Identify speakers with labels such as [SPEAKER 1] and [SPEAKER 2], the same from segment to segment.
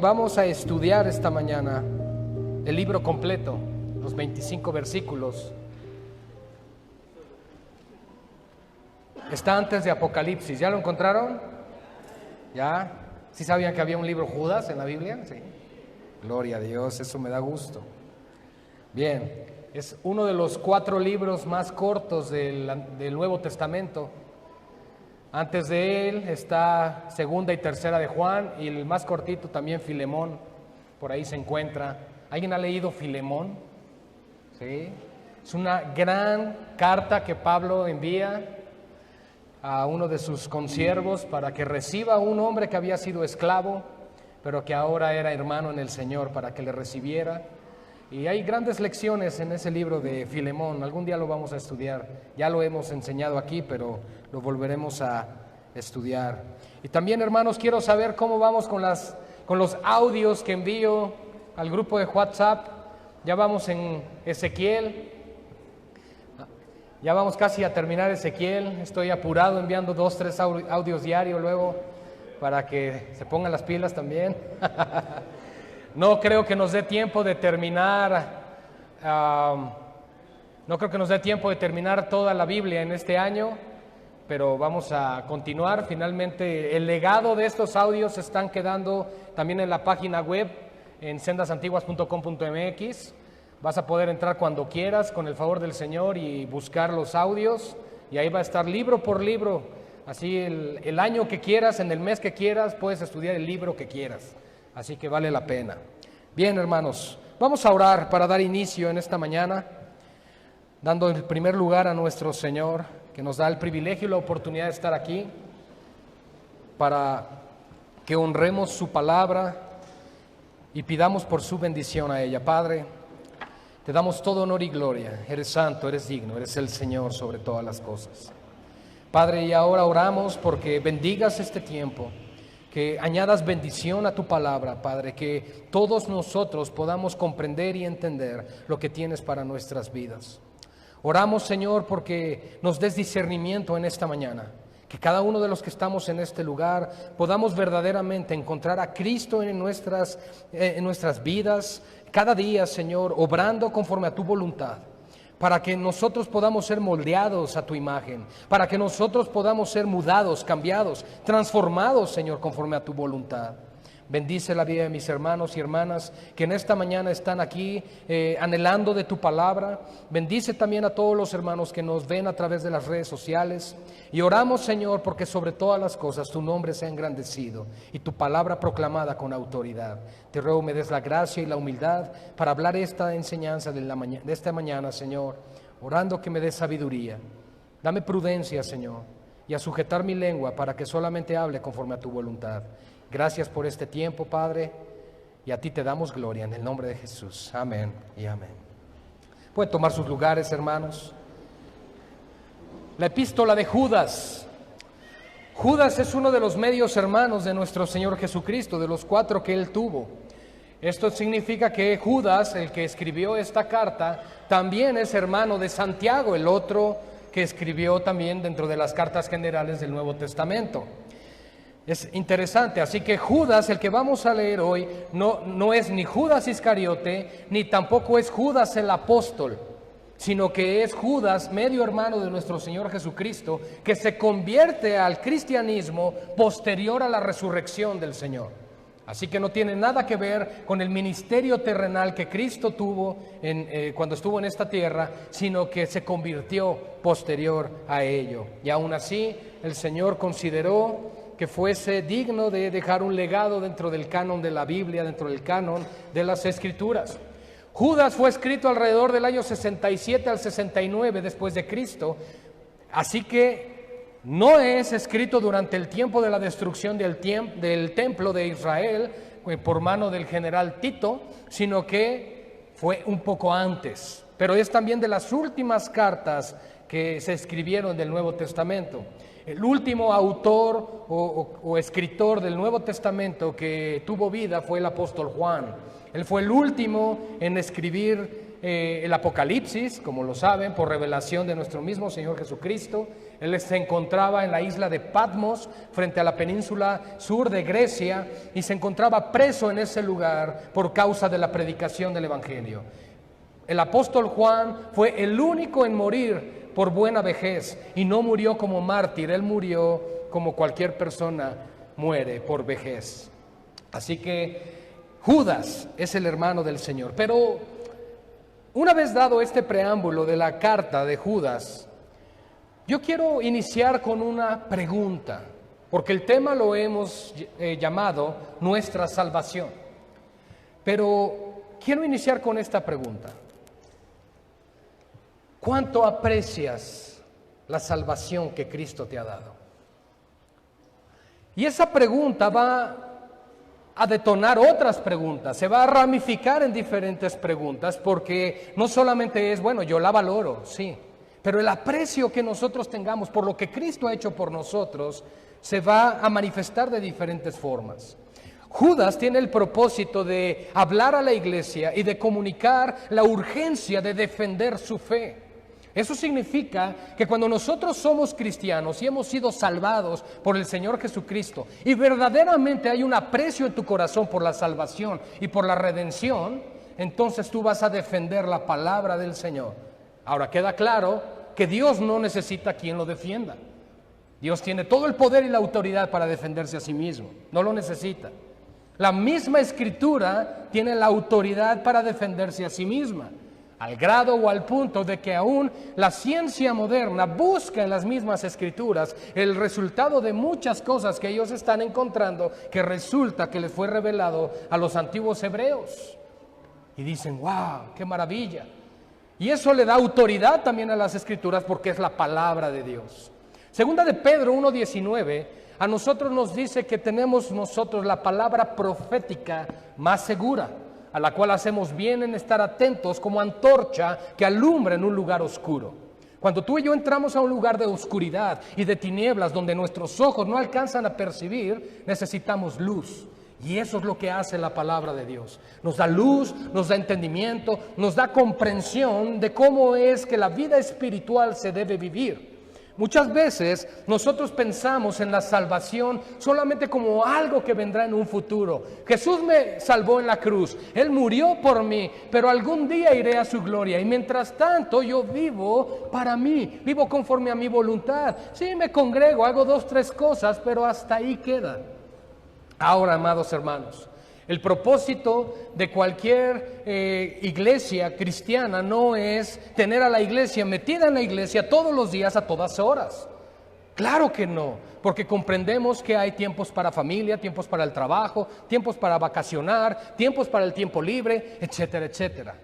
[SPEAKER 1] Vamos a estudiar esta mañana el libro completo, los 25 versículos. Está antes de Apocalipsis. ¿Ya lo encontraron? ¿Ya? ¿Sí sabían que había un libro Judas en la Biblia? Sí. Gloria a Dios, eso me da gusto. Bien, es uno de los 4 libros más cortos del Nuevo Testamento. Antes de él está Segunda y Tercera de Juan, y el más cortito también Filemón, por ahí se encuentra. ¿Alguien ha leído Filemón? ¿Sí? Es una gran carta que Pablo envía a uno de sus consiervos para que reciba a un hombre que había sido esclavo, pero que ahora era hermano en el Señor, para que le recibiera. Y hay grandes lecciones en ese libro de Filemón. Algún día lo vamos a estudiar. Ya lo hemos enseñado aquí, pero lo volveremos a estudiar. Y también, hermanos, quiero saber cómo vamos con los audios que envío al grupo de WhatsApp. Ya vamos en Ezequiel. Ya vamos casi a terminar Ezequiel. Estoy apurado enviando 2, 3 audios diarios luego para que se pongan las pilas también. No creo que nos dé tiempo de terminar, toda la Biblia en este año, pero vamos a continuar. Finalmente, el legado de estos audios están quedando también en la página web, en sendasantiguas.com.mx. Vas a poder entrar cuando quieras, con el favor del Señor, y buscar los audios, y ahí va a estar libro por libro. Así el año que quieras, en el mes que quieras, puedes estudiar el libro que quieras. Así que vale la pena. Bien, hermanos, vamos a orar para dar inicio en esta mañana, dando el primer lugar a nuestro Señor, que nos da el privilegio y la oportunidad de estar aquí, para que honremos su palabra y pidamos por su bendición a ella. Padre, te damos todo honor y gloria. Eres santo, eres digno, eres el Señor sobre todas las cosas. Padre, y ahora oramos porque bendigas este tiempo, que añadas bendición a tu palabra, Padre, que todos nosotros podamos comprender y entender lo que tienes para nuestras vidas. Oramos, Señor, porque nos des discernimiento en esta mañana, que cada uno de los que estamos en este lugar podamos verdaderamente encontrar a Cristo en nuestras vidas, cada día, Señor, obrando conforme a tu voluntad, para que nosotros podamos ser moldeados a tu imagen, para que nosotros podamos ser mudados, cambiados, transformados, Señor, conforme a tu voluntad. Bendice la vida de mis hermanos y hermanas que en esta mañana están aquí anhelando de tu palabra. Bendice también a todos los hermanos que nos ven a través de las redes sociales. Y oramos, Señor, porque sobre todas las cosas tu nombre sea engrandecido y tu palabra proclamada con autoridad. Te ruego me des la gracia y la humildad para hablar esta enseñanza de esta mañana, Señor, orando que me des sabiduría. Dame prudencia, Señor, y a sujetar mi lengua para que solamente hable conforme a tu voluntad. Gracias por este tiempo, Padre, y a ti te damos gloria en el nombre de Jesús. Amén y amén. Pueden tomar sus lugares, hermanos. La epístola de Judas. Judas es uno de los medios hermanos de nuestro Señor Jesucristo, de los 4 que él tuvo. Esto significa que Judas, el que escribió esta carta, también es hermano de Santiago, el otro que escribió también dentro de las cartas generales del Nuevo Testamento. Es interesante, así que Judas, el que vamos a leer hoy, no es ni Judas Iscariote, ni tampoco es Judas el apóstol, sino que es Judas, medio hermano de nuestro Señor Jesucristo, que se convierte al cristianismo posterior a la resurrección del Señor. Así que no tiene nada que ver con el ministerio terrenal que Cristo tuvo cuando estuvo en esta tierra, sino que se convirtió posterior a ello. Y aún así, el Señor consideró que fuese digno de dejar un legado dentro del canon de la Biblia, dentro del canon de las Escrituras. Judas fue escrito alrededor del año 67 al 69 después de Cristo, así que no es escrito durante el tiempo de la destrucción del templo de Israel por mano del general Tito, sino que fue un poco antes, pero es también de las últimas cartas que se escribieron del Nuevo Testamento. El último autor o escritor del Nuevo Testamento que tuvo vida fue el apóstol Juan. Él fue el último en escribir el Apocalipsis, como lo saben, por revelación de nuestro mismo Señor Jesucristo. Él se encontraba en la isla de Patmos, frente a la península sur de Grecia, y se encontraba preso en ese lugar por causa de la predicación del Evangelio. El apóstol Juan fue el único en morir por buena vejez, y no murió como mártir, él murió como cualquier persona muere por vejez. Así que Judas es el hermano del Señor. Pero una vez dado este preámbulo de la carta de Judas, yo quiero iniciar con una pregunta, porque el tema lo hemos llamado nuestra salvación. Pero quiero iniciar con esta pregunta: ¿cuánto aprecias la salvación que Cristo te ha dado? Y esa pregunta va a detonar otras preguntas, se va a ramificar en diferentes preguntas, porque no solamente es, bueno, yo la valoro, sí, pero el aprecio que nosotros tengamos por lo que Cristo ha hecho por nosotros se va a manifestar de diferentes formas. Judas tiene el propósito de hablar a la iglesia y de comunicar la urgencia de defender su fe. Eso significa que cuando nosotros somos cristianos y hemos sido salvados por el Señor Jesucristo y verdaderamente hay un aprecio en tu corazón por la salvación y por la redención, entonces tú vas a defender la palabra del Señor. Ahora queda claro que Dios no necesita quien lo defienda. Dios tiene todo el poder y la autoridad para defenderse a sí mismo, no lo necesita. La misma Escritura tiene la autoridad para defenderse a sí misma, al grado o al punto de que aún la ciencia moderna busca en las mismas Escrituras el resultado de muchas cosas que ellos están encontrando, que resulta que les fue revelado a los antiguos hebreos. Y dicen, wow, qué maravilla. Y eso le da autoridad también a las Escrituras porque es la palabra de Dios. Segunda de Pedro 1:19, a nosotros nos dice que tenemos nosotros la palabra profética más segura, a la cual hacemos bien en estar atentos como antorcha que alumbra en un lugar oscuro. Cuando tú y yo entramos a un lugar de oscuridad y de tinieblas donde nuestros ojos no alcanzan a percibir, necesitamos luz. Y eso es lo que hace la palabra de Dios. Nos da luz, nos da entendimiento, nos da comprensión de cómo es que la vida espiritual se debe vivir. Muchas veces nosotros pensamos en la salvación solamente como algo que vendrá en un futuro. Jesús me salvó en la cruz, Él murió por mí, pero algún día iré a su gloria. Y mientras tanto yo vivo para mí, vivo conforme a mi voluntad. Sí, me congrego, hago 2, 3 cosas, pero hasta ahí queda. Ahora, amados hermanos, el propósito de cualquier iglesia cristiana no es tener a la iglesia metida en la iglesia todos los días a todas horas. Claro que no, porque comprendemos que hay tiempos para familia, tiempos para el trabajo, tiempos para vacacionar, tiempos para el tiempo libre, etcétera, etcétera.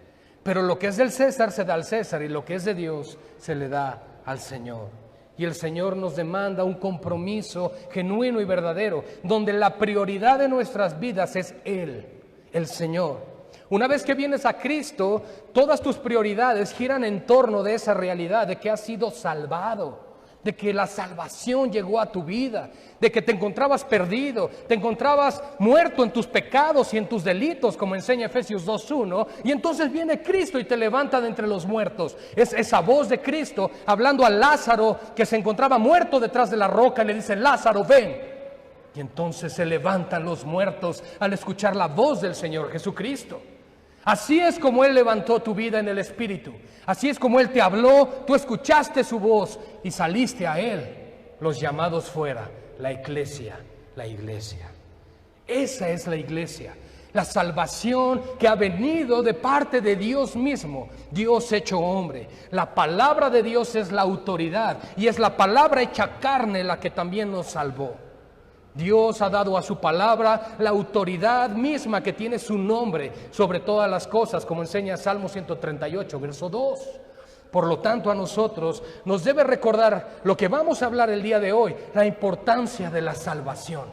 [SPEAKER 1] Pero lo que es del César se da al César y lo que es de Dios se le da al Señor. Y el Señor nos demanda un compromiso genuino y verdadero, donde la prioridad de nuestras vidas es Él, el Señor. Una vez que vienes a Cristo, todas tus prioridades giran en torno de esa realidad de que has sido salvado, de que la salvación llegó a tu vida, de que te encontrabas perdido, te encontrabas muerto en tus pecados y en tus delitos, como enseña Efesios 2:1, y entonces viene Cristo y te levanta de entre los muertos. Es esa voz de Cristo hablando a Lázaro que se encontraba muerto detrás de la roca, y le dice, Lázaro, ven. Y entonces se levantan los muertos al escuchar la voz del Señor Jesucristo. Así es como Él levantó tu vida en el Espíritu. Así es como Él te habló, tú escuchaste su voz y saliste a Él. Los llamados fuera, la iglesia, la iglesia. Esa es la iglesia. La salvación que ha venido de parte de Dios mismo, Dios hecho hombre. La palabra de Dios es la autoridad y es la palabra hecha carne la que también nos salvó. Dios ha dado a su palabra la autoridad misma que tiene su nombre sobre todas las cosas, como enseña Salmo 138, verso 2. Por lo tanto, a nosotros nos debe recordar lo que vamos a hablar el día de hoy, la importancia de la salvación.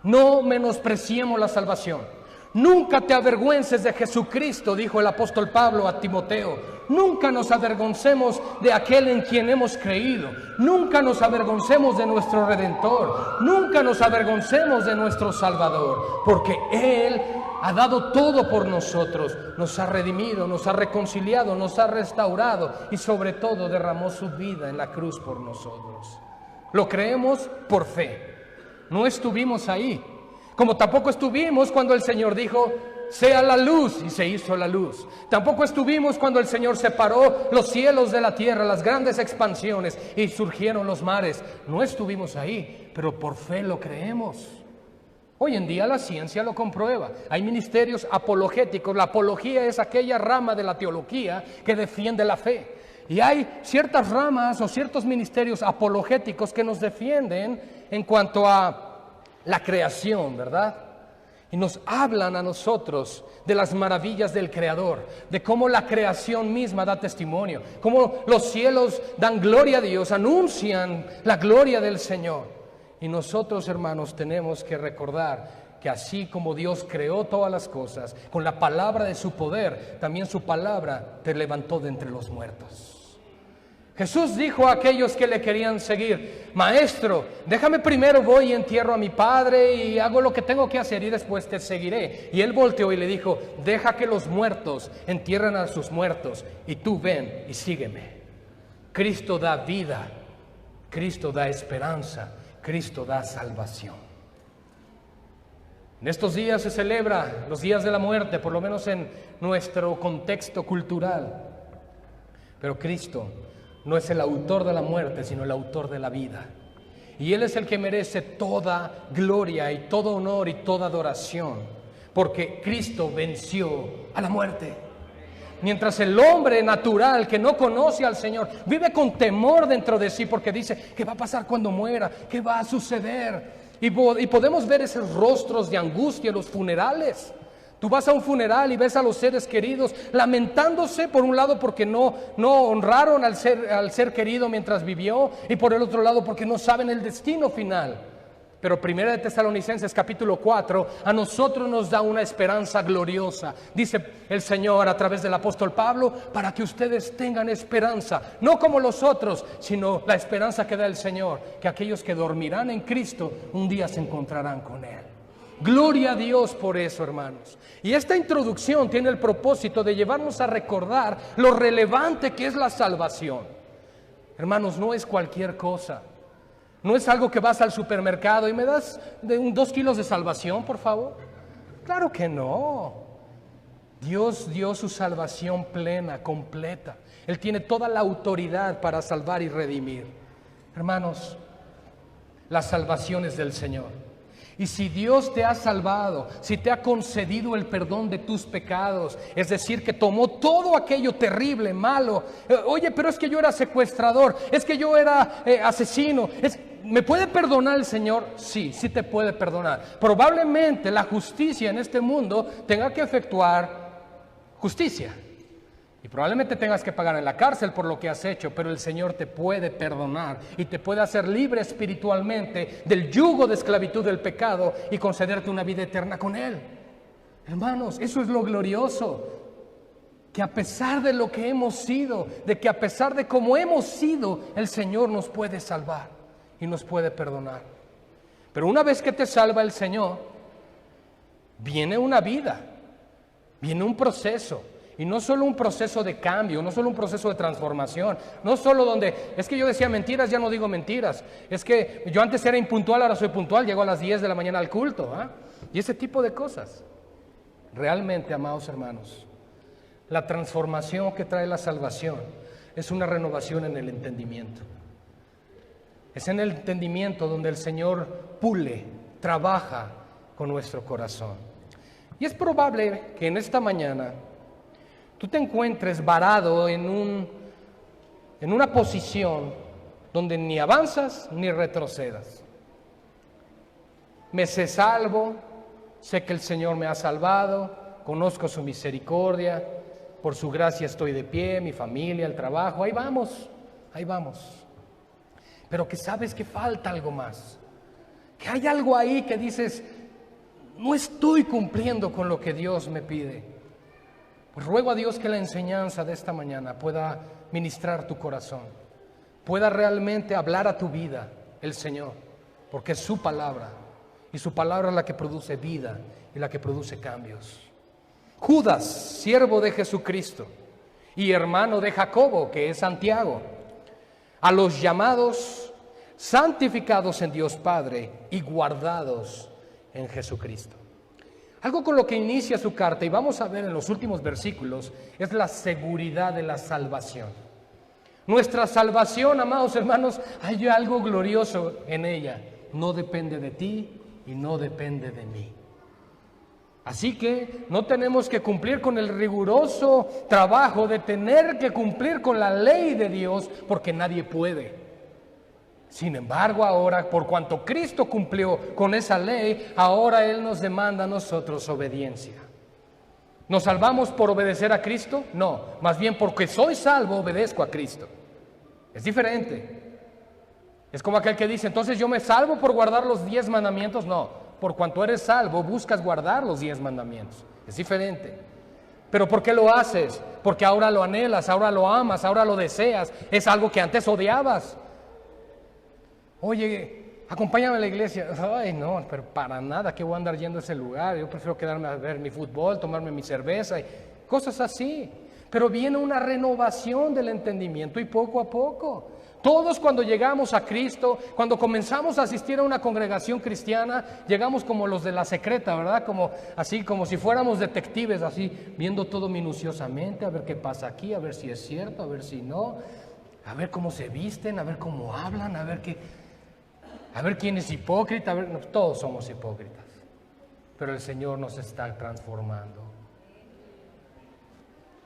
[SPEAKER 1] No menospreciemos la salvación. Nunca te avergüences de Jesucristo, dijo el apóstol Pablo a Timoteo. Nunca nos avergoncemos de aquel en quien hemos creído. Nunca nos avergoncemos de nuestro Redentor. Nunca nos avergoncemos de nuestro Salvador, porque Él ha dado todo por nosotros, nos ha redimido, nos ha reconciliado, nos ha restaurado y sobre todo derramó su vida en la cruz por nosotros. Lo creemos por fe. No estuvimos ahí, como tampoco estuvimos cuando el Señor dijo: sea la luz, y se hizo la luz. Tampoco estuvimos cuando el Señor separó los cielos de la tierra, las grandes expansiones, y surgieron los mares. No estuvimos ahí, pero por fe lo creemos. Hoy en día la ciencia lo comprueba. Hay ministerios apologéticos. La apología es aquella rama de la teología que defiende la fe. Y hay ciertas ramas o ciertos ministerios apologéticos que nos defienden en cuanto a la creación, ¿verdad? Y nos hablan a nosotros de las maravillas del Creador, de cómo la creación misma da testimonio, cómo los cielos dan gloria a Dios, anuncian la gloria del Señor. Y nosotros, hermanos, tenemos que recordar que así como Dios creó todas las cosas, con la palabra de su poder, también su palabra te levantó de entre los muertos. Jesús dijo a aquellos que le querían seguir: Maestro, déjame primero, voy y entierro a mi padre y hago lo que tengo que hacer y después te seguiré. Y él volteó y le dijo: deja que los muertos entierren a sus muertos y tú ven y sígueme. Cristo da vida, Cristo da esperanza, Cristo da salvación. En estos días se celebra los días de la muerte, por lo menos en nuestro contexto cultural. Pero Cristo no es el autor de la muerte, sino el autor de la vida. Y Él es el que merece toda gloria y todo honor y toda adoración, porque Cristo venció a la muerte. Mientras el hombre natural que no conoce al Señor vive con temor dentro de sí, porque dice: ¿qué va a pasar cuando muera? ¿Qué va a suceder? Y podemos ver esos rostros de angustia en los funerales. Tú vas a un funeral y ves a los seres queridos lamentándose, por un lado porque no honraron al ser querido mientras vivió, y por el otro lado porque no saben el destino final. Pero 1 de Tesalonicenses capítulo 4 a nosotros nos da una esperanza gloriosa. Dice el Señor a través del apóstol Pablo: para que ustedes tengan esperanza, no como los otros, sino la esperanza que da el Señor, que aquellos que dormirán en Cristo un día se encontrarán con Él. Gloria a Dios por eso, hermanos. Y esta introducción tiene el propósito de llevarnos a recordar lo relevante que es la salvación. Hermanos, no es cualquier cosa. No es algo que vas al supermercado y me das 2 kilos de salvación, por favor. Claro que no. Dios dio su salvación plena, completa. Él tiene toda la autoridad para salvar y redimir. Hermanos, la salvación es del Señor. Y si Dios te ha salvado, si te ha concedido el perdón de tus pecados, es decir, que tomó todo aquello terrible, malo, oye, pero es que yo era secuestrador, es que yo era asesino, ¿me puede perdonar el Señor? Sí, sí te puede perdonar. Probablemente la justicia en este mundo tenga que efectuar justicia. Y probablemente tengas que pagar en la cárcel por lo que has hecho, pero el Señor te puede perdonar y te puede hacer libre espiritualmente del yugo de esclavitud del pecado y concederte una vida eterna con Él. Hermanos, eso es lo glorioso, que a pesar de lo que hemos sido, de que a pesar de cómo hemos sido, el Señor nos puede salvar y nos puede perdonar. Pero una vez que te salva el Señor, viene una vida, viene un proceso. Y no solo un proceso de cambio, no solo un proceso de transformación, no solo donde, es que yo decía mentiras, ya no digo mentiras, es que yo antes era impuntual, ahora soy puntual, llego a las 10 de la mañana al culto, y ese tipo de cosas. Realmente, amados hermanos, la transformación que trae la salvación es una renovación en el entendimiento. Es en el entendimiento donde el Señor pule, trabaja con nuestro corazón. Y es probable que en esta mañana tú te encuentres varado en una posición donde ni avanzas ni retrocedas. Me sé salvo, sé que el Señor me ha salvado, conozco su misericordia, por su gracia estoy de pie, mi familia, el trabajo, ahí vamos. Pero que sabes que falta algo más, que hay algo ahí que dices: no estoy cumpliendo con lo que Dios me pide. Pues ruego a Dios que la enseñanza de esta mañana pueda ministrar tu corazón, pueda realmente hablar a tu vida el Señor, porque es su palabra. Y Y su palabra es la que produce vida y la que produce cambios. Judas, siervo de Jesucristo y hermano de Jacobo, que es Santiago, a los llamados, santificados en Dios Padre y guardados en Jesucristo. Algo con lo que inicia su carta, y vamos a ver en los últimos versículos, es la seguridad de la salvación. Nuestra salvación, amados hermanos, hay algo glorioso en ella. No depende de ti y no depende de mí. Así que no tenemos que cumplir con el riguroso trabajo de tener que cumplir con la ley de Dios, porque nadie puede. Sin embargo, ahora, por cuanto Cristo cumplió con esa ley, ahora Él nos demanda a nosotros obediencia. ¿Nos salvamos por obedecer a Cristo? No, más bien porque soy salvo, obedezco a Cristo. Es diferente. Es como aquel que dice, entonces yo me salvo por guardar los 10 mandamientos. No. Por cuanto eres salvo, buscas guardar los 10 mandamientos. Es diferente. ¿Pero por qué lo haces? Porque ahora lo anhelas, ahora lo amas, ahora lo deseas. Es algo que antes odiabas. Oye, acompáñame a la iglesia. Ay, no, pero para nada, ¿qué voy a andar yendo a ese lugar? Yo prefiero quedarme a ver mi fútbol, tomarme mi cerveza y cosas así. Pero viene una renovación del entendimiento y poco a poco. Todos cuando llegamos a Cristo, cuando comenzamos a asistir a una congregación cristiana, llegamos como los de la secreta, ¿verdad? Así como si fuéramos detectives, así viendo todo minuciosamente, a ver qué pasa aquí, a ver si es cierto, a ver si no, a ver cómo se visten, a ver cómo hablan, a ver quién es hipócrita, no, todos somos hipócritas, pero el Señor nos está transformando.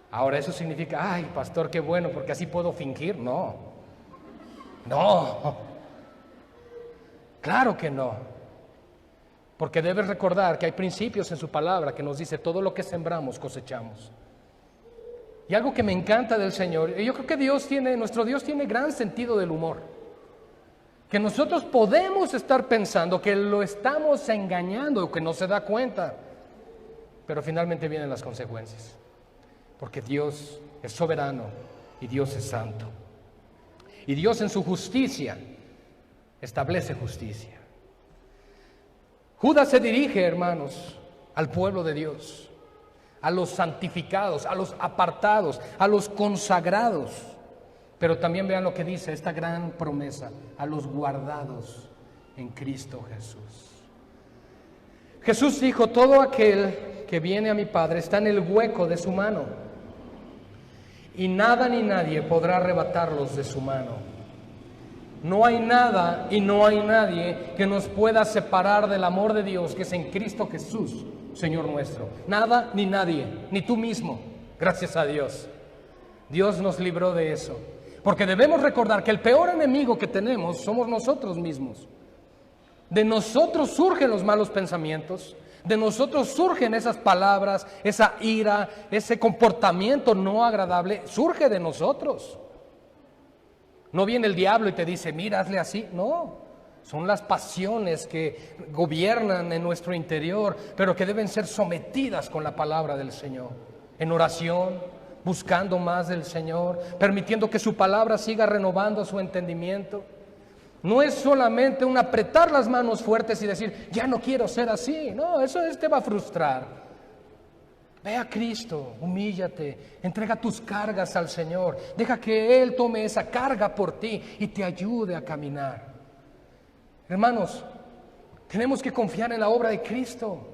[SPEAKER 1] Ahora eso significa, ay, pastor, qué bueno, porque así puedo fingir. No, claro que no, porque debes recordar que hay principios en su palabra que nos dice todo lo que sembramos cosechamos. Y algo que me encanta del Señor, y yo creo que nuestro Dios tiene gran sentido del humor, que nosotros podemos estar pensando que lo estamos engañando o que no se da cuenta, pero finalmente vienen las consecuencias, porque Dios es soberano y Dios es santo. Y Dios en su justicia establece justicia. Judas se dirige, hermanos, al pueblo de Dios, a los santificados, a los apartados, a los consagrados. Pero también vean lo que dice esta gran promesa, a los guardados en Cristo Jesús. Jesús dijo, todo aquel que viene a mi Padre está en el hueco de su mano. Y nada ni nadie podrá arrebatarlos de su mano. No hay nada y no hay nadie que nos pueda separar del amor de Dios que es en Cristo Jesús, Señor nuestro. Nada ni nadie, ni tú mismo, gracias a Dios. Dios nos libró de eso. Porque debemos recordar que el peor enemigo que tenemos somos nosotros mismos. De nosotros surgen los malos pensamientos. De nosotros surgen esas palabras, esa ira, ese comportamiento no agradable, surge de nosotros. No viene el diablo y te dice, mira, hazle así. No, son las pasiones que gobiernan en nuestro interior, pero que deben ser sometidas con la palabra del Señor. En oración, buscando más del Señor, permitiendo que su palabra siga renovando su entendimiento. No es solamente un apretar las manos fuertes y decir, ya no quiero ser así. No, eso te va a frustrar. Ve a Cristo, humíllate, entrega tus cargas al Señor. Deja que Él tome esa carga por ti y te ayude a caminar. Hermanos, tenemos que confiar en la obra de Cristo.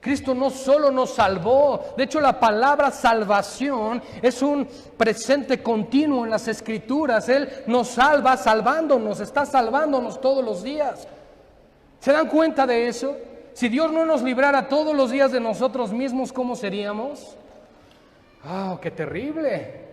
[SPEAKER 1] Cristo no solo nos salvó, de hecho la palabra salvación es un presente continuo en las Escrituras. Él nos salva salvándonos, está salvándonos todos los días. ¿Se dan cuenta de eso? Si Dios no nos librara todos los días de nosotros mismos, ¿cómo seríamos? ¡Ah, qué terrible!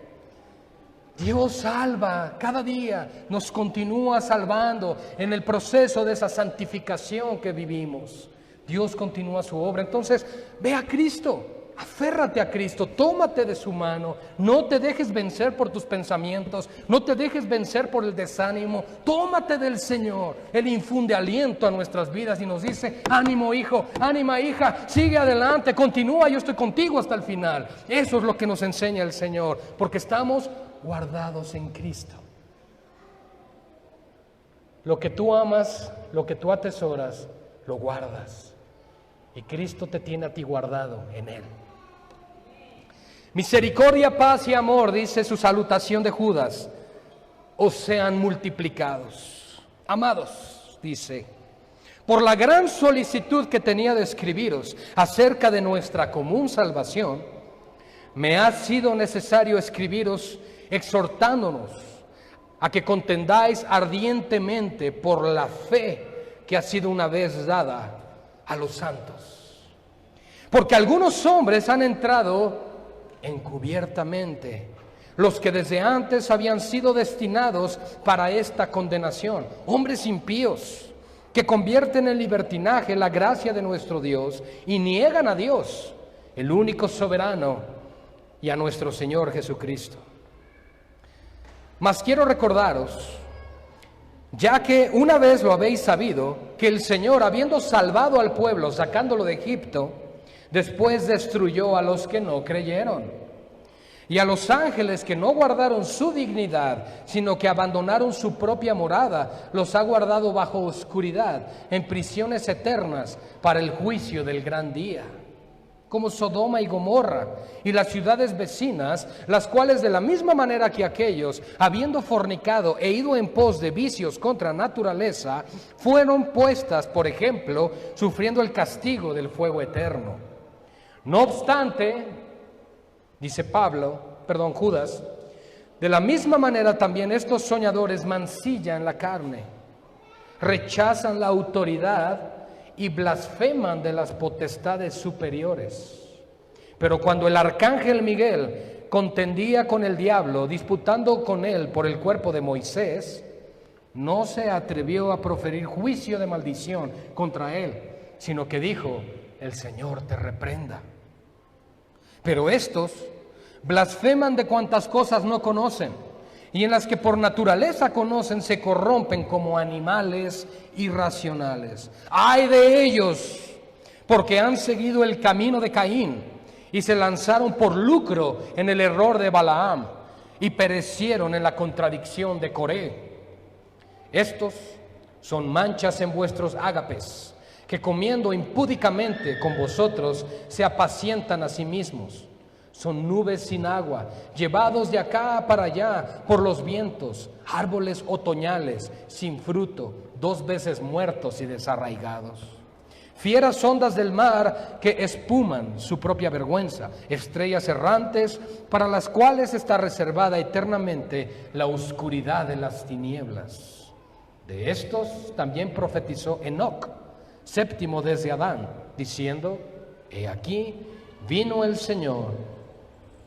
[SPEAKER 1] Dios salva cada día, nos continúa salvando en el proceso de esa santificación que vivimos. Dios continúa su obra. Entonces, ve a Cristo, aférrate a Cristo, tómate de su mano, no te dejes vencer por tus pensamientos, no te dejes vencer por el desánimo, tómate del Señor. Él infunde aliento a nuestras vidas y nos dice, ánimo hijo, ánima hija, sigue adelante, continúa, yo estoy contigo hasta el final. Eso es lo que nos enseña el Señor, porque estamos guardados en Cristo. Lo que tú amas, lo que tú atesoras, lo guardas. Y Cristo te tiene a ti guardado en Él. Misericordia, paz y amor, dice su salutación de Judas, os sean multiplicados. Amados, dice, por la gran solicitud que tenía de escribiros acerca de nuestra común salvación, me ha sido necesario escribiros exhortándonos a que contendáis ardientemente por la fe que ha sido una vez dada a los santos. Porque algunos hombres han entrado encubiertamente, los que desde antes habían sido destinados para esta condenación, hombres impíos, que convierten en libertinaje la gracia de nuestro Dios y niegan a Dios, el único soberano, y a nuestro Señor Jesucristo. Mas quiero recordaros, ya que una vez lo habéis sabido, que el Señor, habiendo salvado al pueblo, sacándolo de Egipto, después destruyó a los que no creyeron. Y a los ángeles que no guardaron su dignidad, sino que abandonaron su propia morada, los ha guardado bajo oscuridad, en prisiones eternas, para el juicio del gran día. Como Sodoma y Gomorra y las ciudades vecinas, las cuales de la misma manera que aquellos, habiendo fornicado e ido en pos de vicios contra naturaleza, fueron puestas, por ejemplo, sufriendo el castigo del fuego eterno. No obstante, dice Judas, de la misma manera también estos soñadores mancillan la carne, rechazan la autoridad y blasfeman de las potestades superiores. Pero cuando el arcángel Miguel contendía con el diablo, disputando con él por el cuerpo de Moisés, no se atrevió a proferir juicio de maldición contra él, sino que dijo: el Señor te reprenda. Pero estos blasfeman de cuantas cosas no conocen, y en las que por naturaleza conocen se corrompen como animales irracionales. ¡Ay de ellos! Porque han seguido el camino de Caín y se lanzaron por lucro en el error de Balaam y perecieron en la contradicción de Coré. Estos son manchas en vuestros ágapes, que comiendo impúdicamente con vosotros se apacientan a sí mismos. Son nubes sin agua, llevados de acá para allá por los vientos, árboles otoñales sin fruto, 2 veces muertos y desarraigados. Fieras ondas del mar que espuman su propia vergüenza, estrellas errantes para las cuales está reservada eternamente la oscuridad de las tinieblas. De estos también profetizó Enoc, séptimo desde Adán, diciendo: he aquí, vino el Señor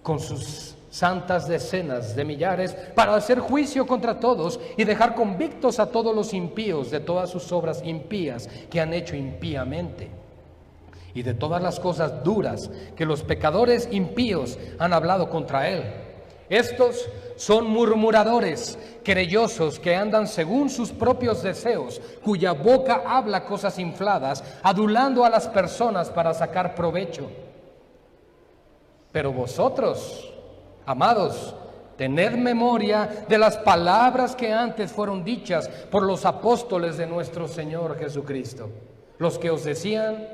[SPEAKER 1] con sus santas decenas de millares para hacer juicio contra todos y dejar convictos a todos los impíos de todas sus obras impías que han hecho impíamente, y de todas las cosas duras que los pecadores impíos han hablado contra él. Estos son murmuradores, querellosos, que andan según sus propios deseos, cuya boca habla cosas infladas, adulando a las personas para sacar provecho. Pero vosotros, amados, tened memoria de las palabras que antes fueron dichas por los apóstoles de nuestro Señor Jesucristo, los que os decían: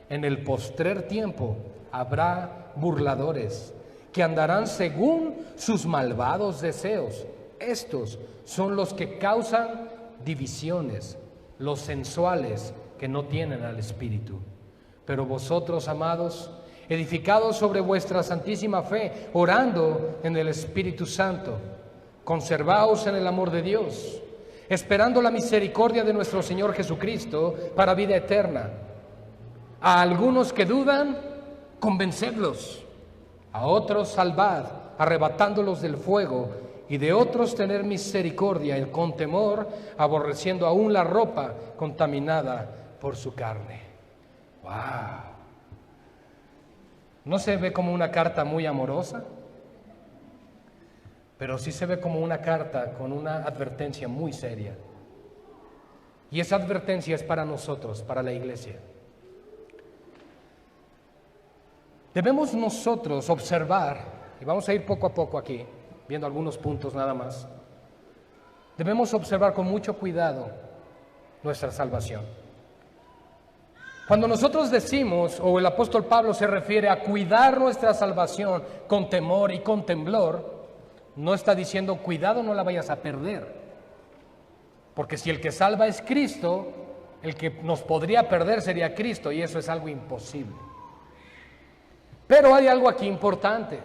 [SPEAKER 1] en el postrer tiempo habrá burladores, que andarán según sus malvados deseos. Estos son los que causan divisiones, los sensuales que no tienen al Espíritu. Pero vosotros, amados, edificados sobre vuestra santísima fe, orando en el Espíritu Santo, conservaos en el amor de Dios, esperando la misericordia de nuestro Señor Jesucristo para vida eterna. A algunos que dudan, convencedlos; a otros salvad, arrebatándolos del fuego; y de otros tener misericordia y con temor, aborreciendo aún la ropa contaminada por su carne. ¡Wow! No se ve como una carta muy amorosa, pero sí se ve como una carta con una advertencia muy seria. Y esa advertencia es para nosotros, para la iglesia. Debemos nosotros observar, y vamos a ir poco a poco aquí, viendo algunos puntos nada más. Debemos observar con mucho cuidado nuestra salvación. Cuando nosotros decimos, o el apóstol Pablo se refiere a cuidar nuestra salvación con temor y con temblor, no está diciendo cuidado, no la vayas a perder. Porque si el que salva es Cristo, el que nos podría perder sería Cristo, y eso es algo imposible. Pero hay algo aquí importante.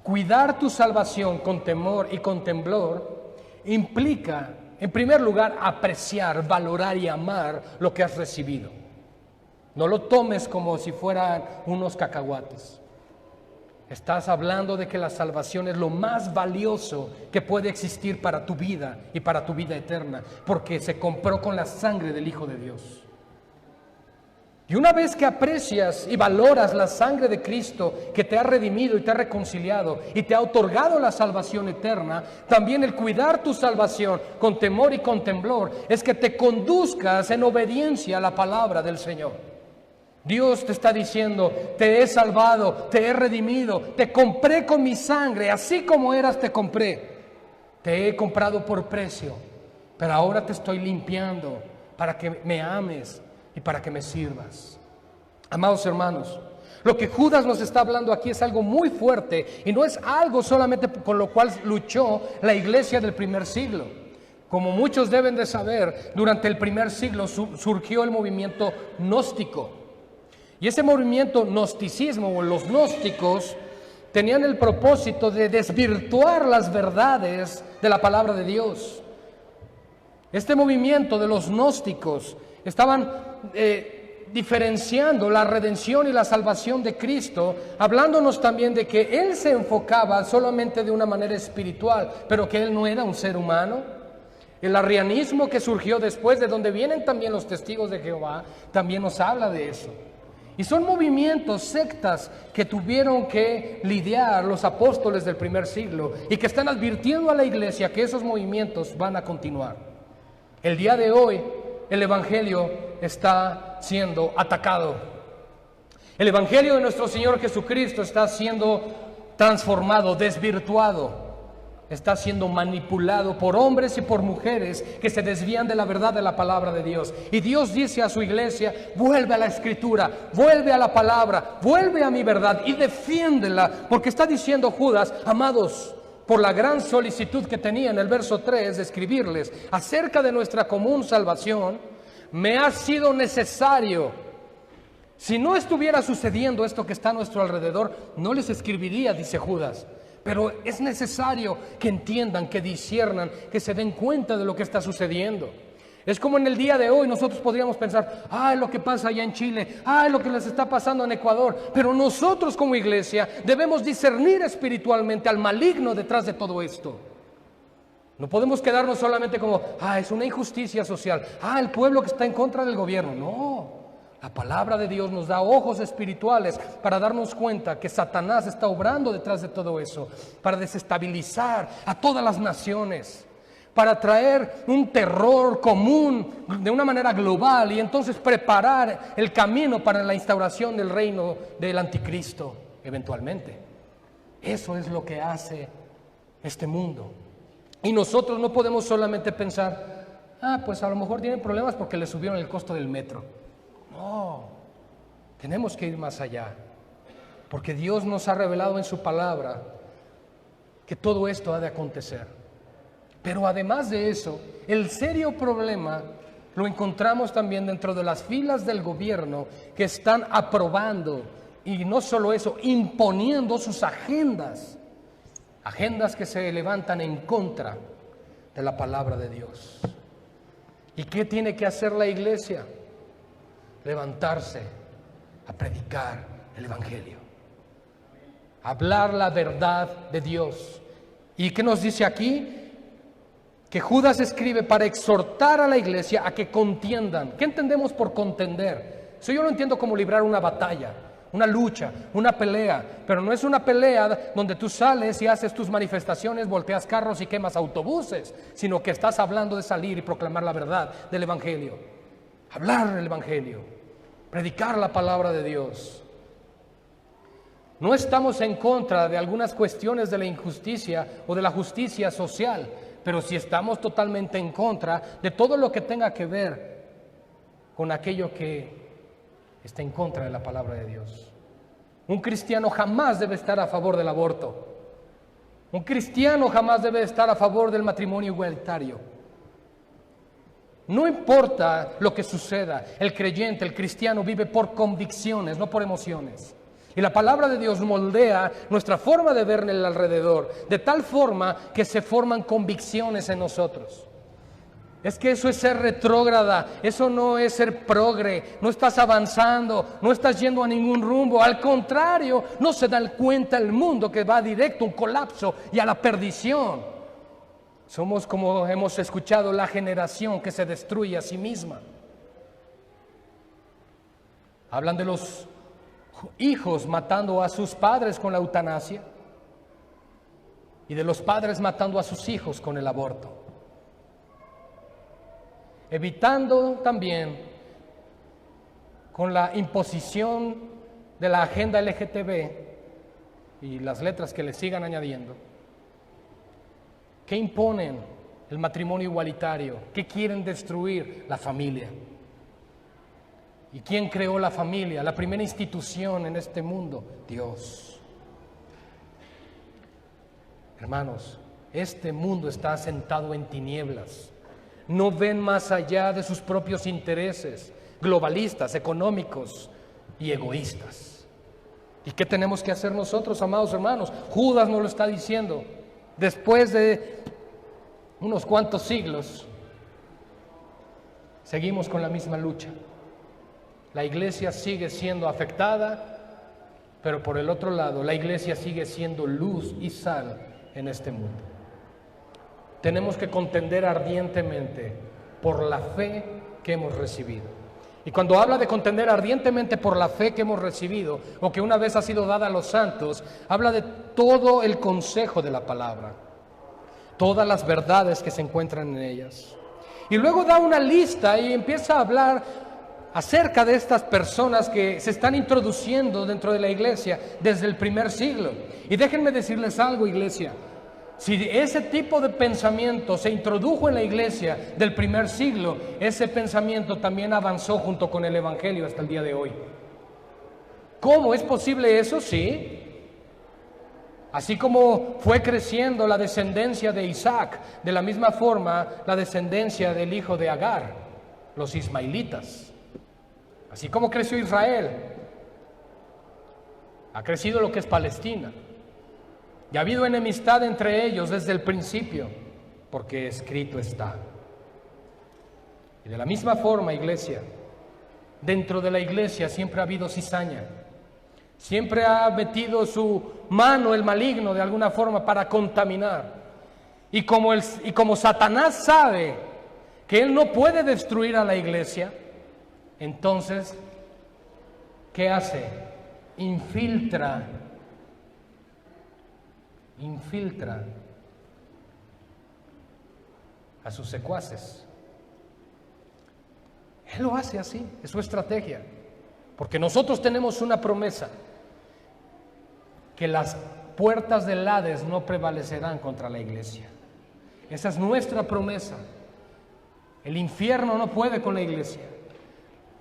[SPEAKER 1] Cuidar tu salvación con temor y con temblor implica, en primer lugar, apreciar, valorar y amar lo que has recibido. No lo tomes como si fueran unos cacahuates. Estás hablando de que la salvación es lo más valioso que puede existir para tu vida y para tu vida eterna, porque se compró con la sangre del Hijo de Dios. Y una vez que aprecias y valoras la sangre de Cristo que te ha redimido y te ha reconciliado y te ha otorgado la salvación eterna, también el cuidar tu salvación con temor y con temblor es que te conduzcas en obediencia a la palabra del Señor. Dios te está diciendo, te he salvado, te he redimido, te compré con mi sangre, así como eras te compré. Te he comprado por precio, pero ahora te estoy limpiando para que me ames y para que me sirvas. Amados hermanos, lo que Judas nos está hablando aquí es algo muy fuerte y no es algo solamente con lo cual luchó la iglesia del primer siglo. Como muchos deben de saber, durante el primer siglo surgió el movimiento gnóstico. Y ese movimiento gnosticismo o los gnósticos tenían el propósito de desvirtuar las verdades de la palabra de Dios. Este movimiento de los gnósticos estaban diferenciando la redención y la salvación de Cristo, hablándonos también de que Él se enfocaba solamente de una manera espiritual, pero que Él no era un ser humano. El arrianismo que surgió después, de donde vienen también los testigos de Jehová, también nos habla de eso. Y son movimientos, sectas que tuvieron que lidiar los apóstoles del primer siglo y que están advirtiendo a la iglesia que esos movimientos van a continuar. El día de hoy el evangelio está siendo atacado. El evangelio de nuestro Señor Jesucristo está siendo transformado, desvirtuado. Está siendo manipulado por hombres y por mujeres que se desvían de la verdad de la palabra de Dios. Y Dios dice a su iglesia, vuelve a la escritura, vuelve a la palabra, vuelve a mi verdad y defiéndela. Porque está diciendo Judas, amados, por la gran solicitud que tenía en el verso 3 de escribirles acerca de nuestra común salvación, me ha sido necesario. Si no estuviera sucediendo esto que está a nuestro alrededor, no les escribiría, dice Judas. Pero es necesario que entiendan, que disciernan, que se den cuenta de lo que está sucediendo. Es como en el día de hoy nosotros podríamos pensar, lo que pasa allá en Chile, lo que les está pasando en Ecuador. Pero nosotros como iglesia debemos discernir espiritualmente al maligno detrás de todo esto. No podemos quedarnos solamente como, es una injusticia social, el pueblo que está en contra del gobierno. No. La palabra de Dios nos da ojos espirituales para darnos cuenta que Satanás está obrando detrás de todo eso, para desestabilizar a todas las naciones, para traer un terror común de una manera global y entonces preparar el camino para la instauración del reino del anticristo eventualmente. Eso es lo que hace este mundo. Y nosotros no podemos solamente pensar, pues a lo mejor tienen problemas porque le subieron el costo del metro. No, tenemos que ir más allá, porque Dios nos ha revelado en su palabra que todo esto ha de acontecer. Pero además de eso, el serio problema lo encontramos también dentro de las filas del gobierno que están aprobando, y no solo eso, imponiendo sus agendas que se levantan en contra de la palabra de Dios. ¿Y qué tiene que hacer la iglesia? Levantarse a predicar el evangelio, hablar la verdad de Dios. ¿Y qué nos dice aquí? Que Judas escribe para exhortar a la iglesia a que contiendan. ¿Qué entendemos por contender? Eso yo lo entiendo como librar una batalla, una lucha, una pelea, pero no es una pelea donde tú sales y haces tus manifestaciones, volteas carros y quemas autobuses, sino que estás hablando de salir y proclamar la verdad del evangelio, hablar el evangelio, predicar la palabra de Dios. No estamos en contra de algunas cuestiones de la injusticia o de la justicia social, pero sí estamos totalmente en contra de todo lo que tenga que ver con aquello que está en contra de la palabra de Dios. Un cristiano jamás debe estar a favor del aborto. Un cristiano jamás debe estar a favor del matrimonio igualitario. No importa lo que suceda, el creyente, el cristiano vive por convicciones, no por emociones. Y la palabra de Dios moldea nuestra forma de ver en el alrededor, de tal forma que se forman convicciones en nosotros. Es que eso es ser retrógrada, eso no es ser progre, no estás avanzando, no estás yendo a ningún rumbo. Al contrario, no se da cuenta el mundo que va directo a un colapso y a la perdición. Somos, como hemos escuchado, la generación que se destruye a sí misma. Hablan de los hijos matando a sus padres con la eutanasia y de los padres matando a sus hijos con el aborto. Evitando también con la imposición de la agenda LGTB y las letras que le sigan añadiendo, que imponen el matrimonio igualitario, que quieren destruir la familia. ¿Y quién creó la familia? La primera institución en este mundo, Dios. Hermanos, este mundo está asentado en tinieblas. No ven más allá de sus propios intereses, globalistas, económicos y egoístas. ¿Y qué tenemos que hacer nosotros, amados hermanos? Judas nos lo está diciendo. Después de unos cuantos siglos, seguimos con la misma lucha. La iglesia sigue siendo afectada, pero por el otro lado, la iglesia sigue siendo luz y sal en este mundo. Tenemos que contender ardientemente por la fe que hemos recibido. Y cuando habla de contender ardientemente por la fe que hemos recibido, o que una vez ha sido dada a los santos, habla de todo el consejo de la palabra, todas las verdades que se encuentran en ellas. Y luego da una lista y empieza a hablar acerca de estas personas que se están introduciendo dentro de la iglesia desde el primer siglo. Y déjenme decirles algo, iglesia. Si ese tipo de pensamiento se introdujo en la iglesia del primer siglo, ese pensamiento también avanzó junto con el evangelio hasta el día de hoy. ¿Cómo es posible eso? Sí. Así como fue creciendo la descendencia de Isaac, de la misma forma la descendencia del hijo de Agar, los ismaelitas. Así como creció Israel, ha crecido lo que es Palestina. Y ha habido enemistad entre ellos desde el principio, porque escrito está. Y de la misma forma, iglesia, dentro de la iglesia siempre ha habido cizaña. Siempre ha metido su mano el maligno de alguna forma para contaminar. Y como Satanás sabe que él no puede destruir a la iglesia, entonces, ¿qué hace? Infiltra a sus secuaces. Él lo hace así, es su estrategia. Porque nosotros tenemos una promesa, que las puertas del Hades no prevalecerán contra la iglesia. Esa es nuestra promesa. El infierno no puede con la iglesia.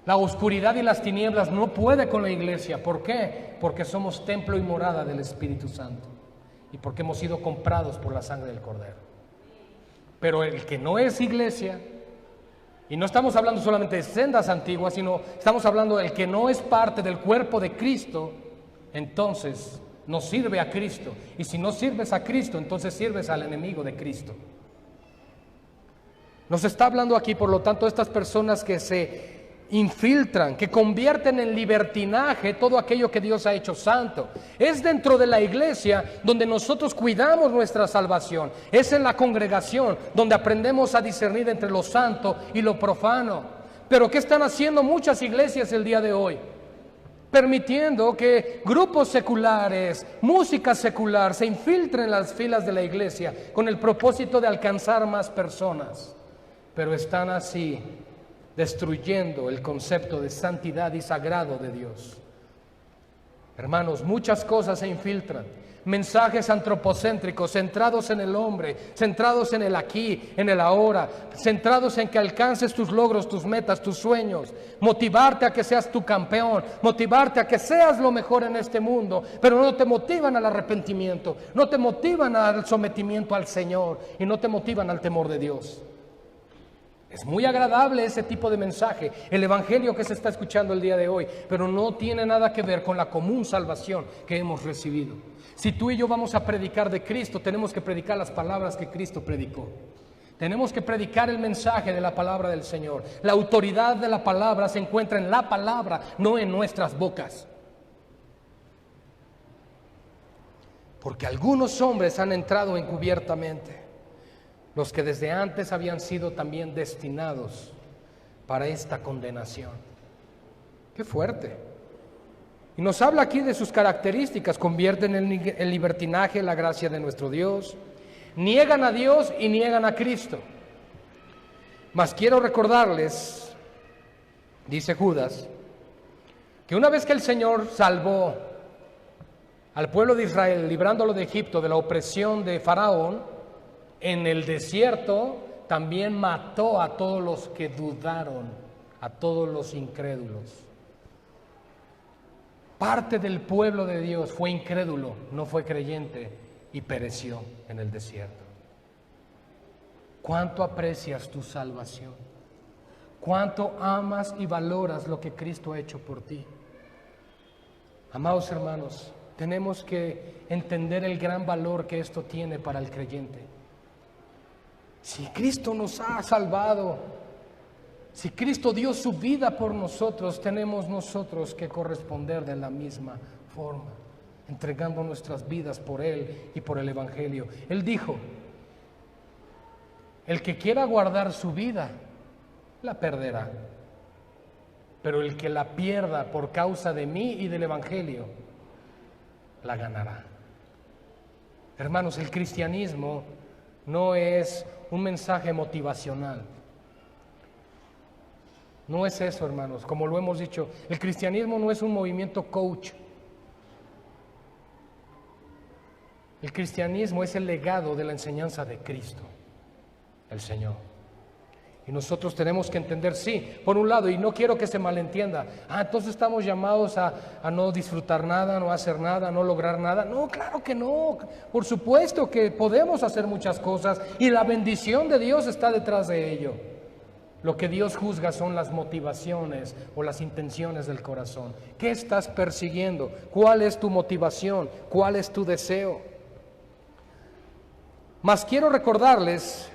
[SPEAKER 1] La oscuridad y las tinieblas no puede con la iglesia. ¿Por qué? Porque somos templo y morada del Espíritu Santo. Y porque hemos sido comprados por la sangre del Cordero. Pero el que no es iglesia, y no estamos hablando solamente de sendas antiguas, sino estamos hablando del que no es parte del cuerpo de Cristo, entonces no sirve a Cristo. Y si no sirves a Cristo, entonces sirves al enemigo de Cristo. Nos está hablando aquí, por lo tanto, estas personas que se infiltran, que convierten en libertinaje todo aquello que Dios ha hecho santo. Es dentro de la iglesia donde nosotros cuidamos nuestra salvación. Es en la congregación donde aprendemos a discernir entre lo santo y lo profano. Pero ¿qué están haciendo muchas iglesias el día de hoy? Permitiendo que grupos seculares, música secular, se infiltren en las filas de la iglesia con el propósito de alcanzar más personas. Pero están así destruyendo el concepto de santidad y sagrado de Dios. Hermanos, muchas cosas se infiltran. Mensajes antropocéntricos, centrados en el hombre, centrados en el aquí, en el ahora, centrados en que alcances tus logros, tus metas, tus sueños, motivarte a que seas tu campeón, motivarte a que seas lo mejor en este mundo, pero no te motivan al arrepentimiento, no te motivan al sometimiento al Señor y no te motivan al temor de Dios. Es muy agradable ese tipo de mensaje, el evangelio que se está escuchando el día de hoy, pero no tiene nada que ver con la común salvación que hemos recibido. Si tú y yo vamos a predicar de Cristo, tenemos que predicar las palabras que Cristo predicó. Tenemos que predicar el mensaje de la palabra del Señor. La autoridad de la palabra se encuentra en la palabra, no en nuestras bocas. Porque algunos hombres han entrado encubiertamente, los que desde antes habían sido también destinados para esta condenación. ¡Qué fuerte! Y nos habla aquí de sus características: convierten en libertinaje la gracia de nuestro Dios, niegan a Dios y niegan a Cristo. Mas quiero recordarles, dice Judas, que una vez que el Señor salvó al pueblo de Israel, librándolo de Egipto, de la opresión de Faraón, en el desierto también mató a todos los que dudaron, a todos los incrédulos. Parte del pueblo de Dios fue incrédulo, no fue creyente y pereció en el desierto. ¿Cuánto aprecias tu salvación? ¿Cuánto amas y valoras lo que Cristo ha hecho por ti? Amados hermanos, tenemos que entender el gran valor que esto tiene para el creyente. Si Cristo nos ha salvado, si Cristo dio su vida por nosotros, tenemos nosotros que corresponder de la misma forma, entregando nuestras vidas por Él y por el Evangelio. Él dijo: el que quiera guardar su vida, la perderá, pero el que la pierda por causa de mí y del Evangelio, la ganará. Hermanos, el cristianismo no es un mensaje motivacional. No es eso, hermanos, como lo hemos dicho. El cristianismo no es un movimiento coach. El cristianismo es el legado de la enseñanza de Cristo, el Señor. Y nosotros tenemos que entender, sí, por un lado, y no quiero que se malentienda, entonces estamos llamados a no disfrutar nada, no hacer nada, no lograr nada. No, claro que no. Por supuesto que podemos hacer muchas cosas y la bendición de Dios está detrás de ello. Lo que Dios juzga son las motivaciones o las intenciones del corazón. ¿Qué estás persiguiendo? ¿Cuál es tu motivación? ¿Cuál es tu deseo? Mas quiero recordarles,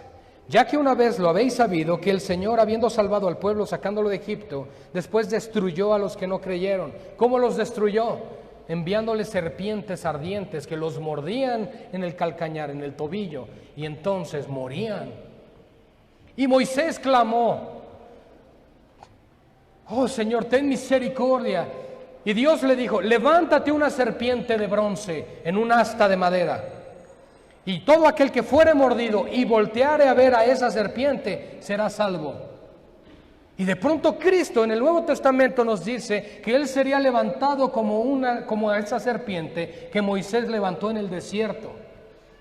[SPEAKER 1] ya que una vez lo habéis sabido, que el Señor, habiendo salvado al pueblo, sacándolo de Egipto, después destruyó a los que no creyeron. ¿Cómo los destruyó? Enviándoles serpientes ardientes que los mordían en el calcañar, en el tobillo, y entonces morían. Y Moisés clamó: oh Señor, ten misericordia. Y Dios le dijo: levántate una serpiente de bronce en un asta de madera, y todo aquel que fuere mordido y volteare a ver a esa serpiente será salvo. Y de pronto Cristo en el Nuevo Testamento nos dice que Él sería levantado como esa serpiente que Moisés levantó en el desierto.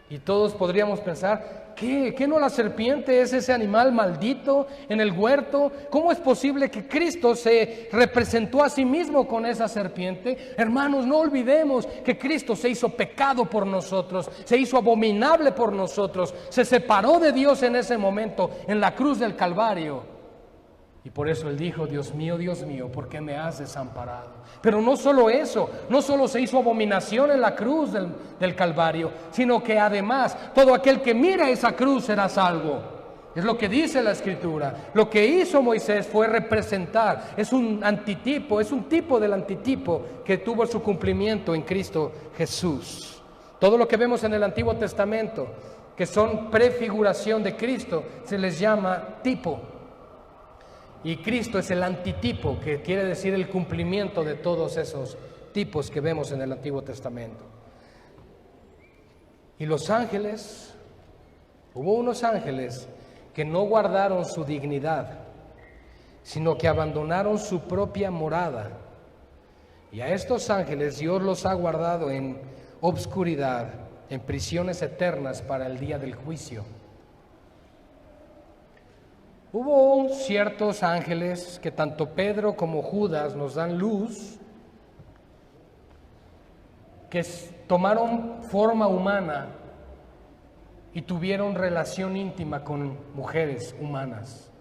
[SPEAKER 1] Y todos podríamos pensar: ¿qué no la serpiente es ese animal maldito en el huerto? ¿Cómo es posible que Cristo se representó a sí mismo con esa serpiente? Hermanos, no olvidemos que Cristo se hizo pecado por nosotros, se hizo abominable por nosotros, se separó de Dios en ese momento, en la cruz del Calvario. Y por eso Él dijo: Dios mío, ¿por qué me has desamparado? Pero no solo eso, no solo se hizo abominación en la cruz del Calvario, sino que además todo aquel que mira esa cruz será salvo. Es lo que dice la Escritura. Lo que hizo Moisés fue representar, es un antitipo, es un tipo del antitipo que tuvo su cumplimiento en Cristo Jesús. Todo lo que vemos en el Antiguo Testamento, que son prefiguración de Cristo, se les llama tipo. Y Cristo es el antitipo, que quiere decir el cumplimiento de todos esos tipos que vemos en el Antiguo Testamento. Y los ángeles, hubo unos ángeles que no guardaron su dignidad, sino que abandonaron su propia morada Y a estos ángeles Dios los ha guardado en obscuridad, en prisiones eternas para el día del juicio. Hubo ciertos ángeles que tanto Pedro como Judas nos dan luz, que tomaron forma humana y tuvieron relación íntima con mujeres humanas.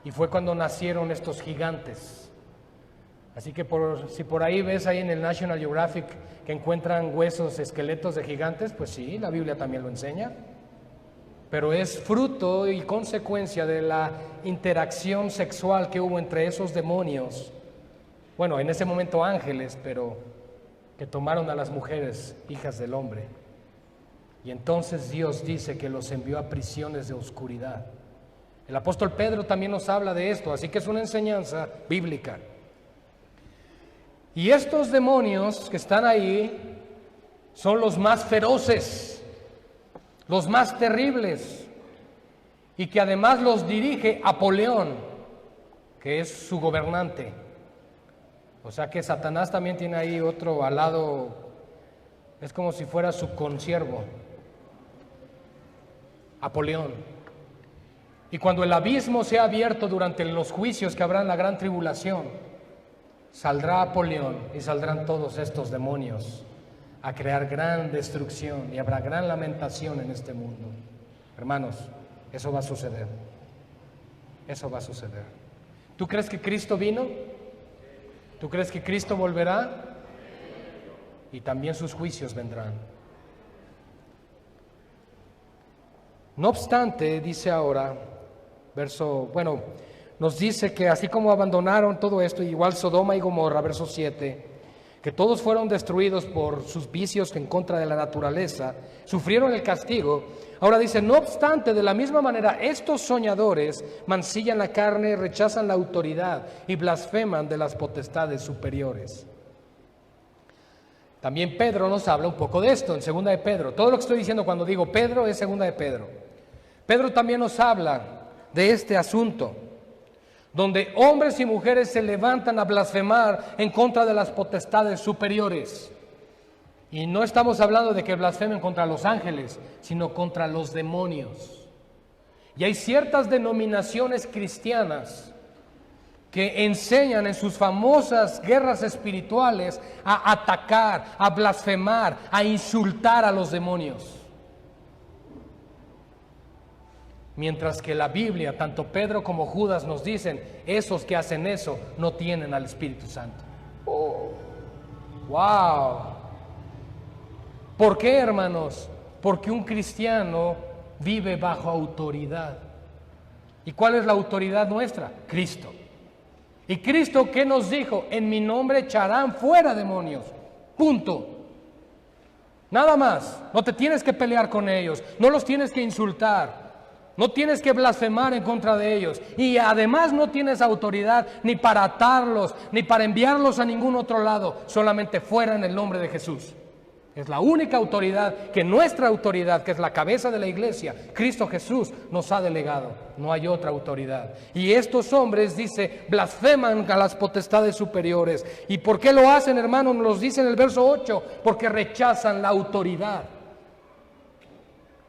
[SPEAKER 1] Y fue cuando nacieron estos gigantes. Así que si por ahí ves ahí en el National Geographic que encuentran huesos, esqueletos de gigantes, pues sí, la Biblia también lo enseña. Pero es fruto y consecuencia de la interacción sexual que hubo entre esos demonios, bueno, en ese momento ángeles, pero que tomaron a las mujeres, hijas del hombre. Y entonces Dios dice que los envió a prisiones de oscuridad. El apóstol Pedro también nos habla de esto, así que es una enseñanza bíblica. Y estos demonios que están ahí son los más feroces, los más terribles, y que además los dirige Apolión, que es su gobernante. O sea que Satanás también tiene ahí otro al lado, es como si fuera su consiervo, Apolión. Y cuando el abismo sea abierto durante los juicios que habrá en la gran tribulación, saldrá Apolión y saldrán todos estos demonios a crear gran destrucción y habrá gran lamentación en este mundo. Hermanos, eso va a suceder. Eso va a suceder. ¿Tú crees que Cristo vino? ¿Tú crees que Cristo volverá? Y también sus juicios vendrán. No obstante, dice ahora, nos dice que así como abandonaron todo esto, igual Sodoma y Gomorra, verso 7, que todos fueron destruidos por sus vicios en contra de la naturaleza, sufrieron el castigo. Ahora dice, no obstante, de la misma manera, estos soñadores mancillan la carne, rechazan la autoridad y blasfeman de las potestades superiores. También Pedro nos habla un poco de esto en Segunda de Pedro. Todo lo que estoy diciendo cuando digo Pedro es Segunda de Pedro. Pedro también nos habla de este asunto, donde hombres y mujeres se levantan a blasfemar en contra de las potestades superiores. Y no estamos hablando de que blasfemen contra los ángeles, sino contra los demonios. Y hay ciertas denominaciones cristianas que enseñan en sus famosas guerras espirituales a atacar, a blasfemar, a insultar a los demonios. Mientras que la Biblia, tanto Pedro como Judas nos dicen, esos que hacen eso no tienen al Espíritu Santo. ¡Oh! ¡Wow! ¿Por qué, hermanos? Porque un cristiano vive bajo autoridad. ¿Y cuál es la autoridad nuestra? Cristo. ¿Y Cristo qué nos dijo? En mi nombre echarán fuera demonios. Punto. Nada más. No te tienes que pelear con ellos. No los tienes que insultar. No tienes que blasfemar en contra de ellos. Y además no tienes autoridad ni para atarlos, ni para enviarlos a ningún otro lado. Solamente fuera en el nombre de Jesús. Es la única autoridad que nuestra autoridad, que es la cabeza de la iglesia, Cristo Jesús, nos ha delegado. No hay otra autoridad. Y estos hombres, dice, blasfeman a las potestades superiores. ¿Y por qué lo hacen, hermano? Nos lo dice en el verso 8. Porque rechazan la autoridad.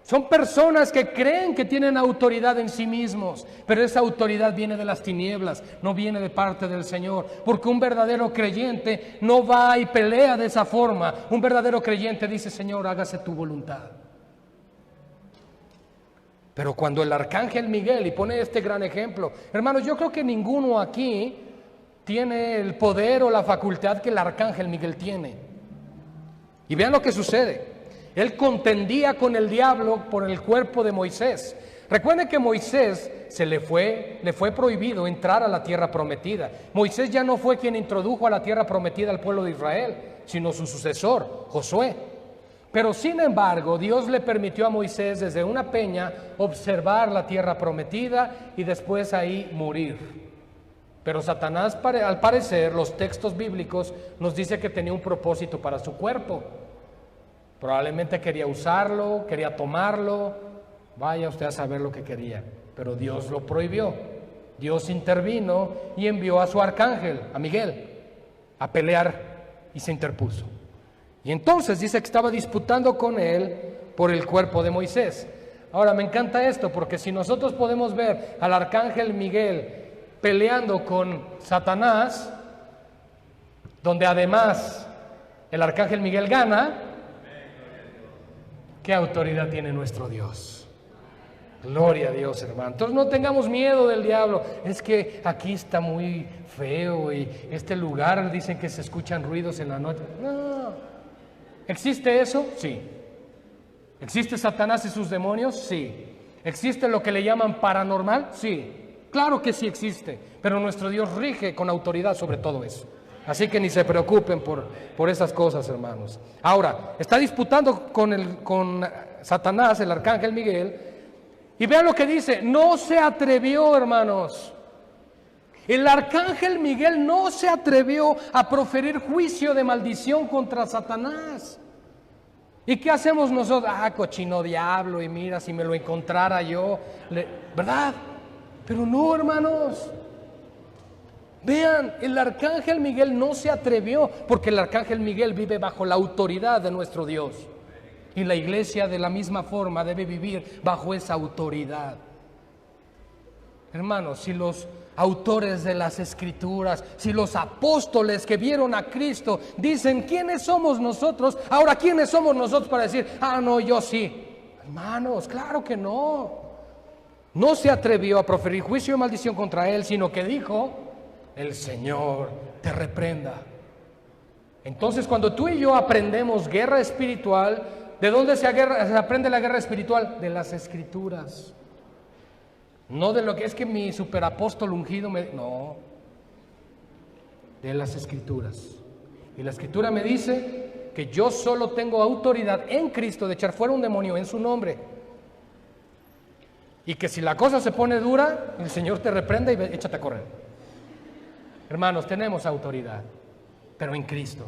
[SPEAKER 1] Son personas que creen que tienen autoridad en sí mismos, pero esa autoridad viene de las tinieblas, no viene de parte del Señor, porque un verdadero creyente no va y pelea de esa forma. Un verdadero creyente dice, Señor, hágase tu voluntad. Pero cuando el arcángel Miguel, y pone este gran ejemplo, hermanos, yo creo que ninguno aquí tiene el poder o la facultad que el arcángel Miguel tiene. Y vean lo que sucede. Él contendía con el diablo por el cuerpo de Moisés. Recuerden que Moisés le fue prohibido entrar a la tierra prometida. Moisés ya no fue quien introdujo a la tierra prometida al pueblo de Israel, sino su sucesor, Josué. Pero sin embargo, Dios le permitió a Moisés desde una peña observar la tierra prometida y después ahí morir. Pero Satanás, al parecer, los textos bíblicos nos dice que tenía un propósito para su cuerpo. Probablemente quería usarlo, quería tomarlo, vaya usted a saber lo que quería, pero Dios lo prohibió. Dios intervino y envió a su arcángel, a Miguel, a pelear y se interpuso. Y entonces dice que estaba disputando con él por el cuerpo de Moisés. Ahora me encanta esto, porque si nosotros podemos ver al arcángel Miguel peleando con Satanás, donde además el arcángel Miguel gana, ¿qué autoridad tiene nuestro Dios? Gloria a Dios, hermano. Entonces no tengamos miedo del diablo. Es que aquí está muy feo y este lugar dicen que se escuchan ruidos en la noche. No. ¿Existe eso? Sí. ¿Existe Satanás y sus demonios? Sí. ¿Existe lo que le llaman paranormal? Sí. Claro que sí existe. Pero nuestro Dios rige con autoridad sobre todo eso. Así que ni se preocupen por esas cosas, hermanos. Ahora, está disputando con Satanás, el arcángel Miguel. Y vean lo que dice, no se atrevió, hermanos. El arcángel Miguel no se atrevió a proferir juicio de maldición contra Satanás. ¿Y qué hacemos nosotros? Cochino diablo, y mira, si me lo encontrara yo, ¿verdad? Pero no, hermanos. Vean, el arcángel Miguel no se atrevió, porque el arcángel Miguel vive bajo la autoridad de nuestro Dios. Y la iglesia de la misma forma debe vivir bajo esa autoridad. Hermanos, si los autores de las Escrituras, si los apóstoles que vieron a Cristo dicen, ¿quiénes somos nosotros? Ahora, ¿quiénes somos nosotros para decir, no, yo sí? Hermanos, claro que no. No se atrevió a proferir juicio y maldición contra él, sino que dijo, el Señor te reprenda. Entonces, cuando tú y yo aprendemos guerra espiritual, ¿de dónde se aprende la guerra espiritual? De las Escrituras. No de lo que es que mi superapóstol ungido no, de las Escrituras. Y la Escritura me dice que yo solo tengo autoridad en Cristo de echar fuera un demonio en su nombre. Y que si la cosa se pone dura, el Señor te reprenda y échate a correr. Hermanos, tenemos autoridad, pero en Cristo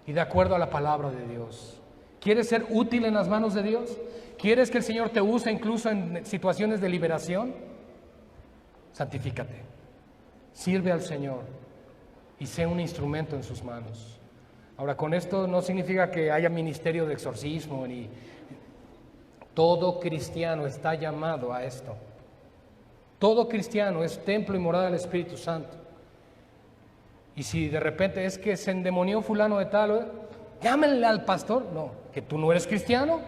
[SPEAKER 1] y de acuerdo a la palabra de Dios. ¿Quieres ser útil en las manos de Dios? ¿Quieres que el Señor te use incluso en situaciones de liberación? Santifícate, sirve al Señor y sé un instrumento en sus manos. Ahora, con esto no significa que haya ministerio de exorcismo, ni todo cristiano está llamado a esto. Todo cristiano es templo y morada del Espíritu Santo. Y si de repente es que se endemonió fulano de tal, llámenle al pastor. No, que tú no eres cristiano.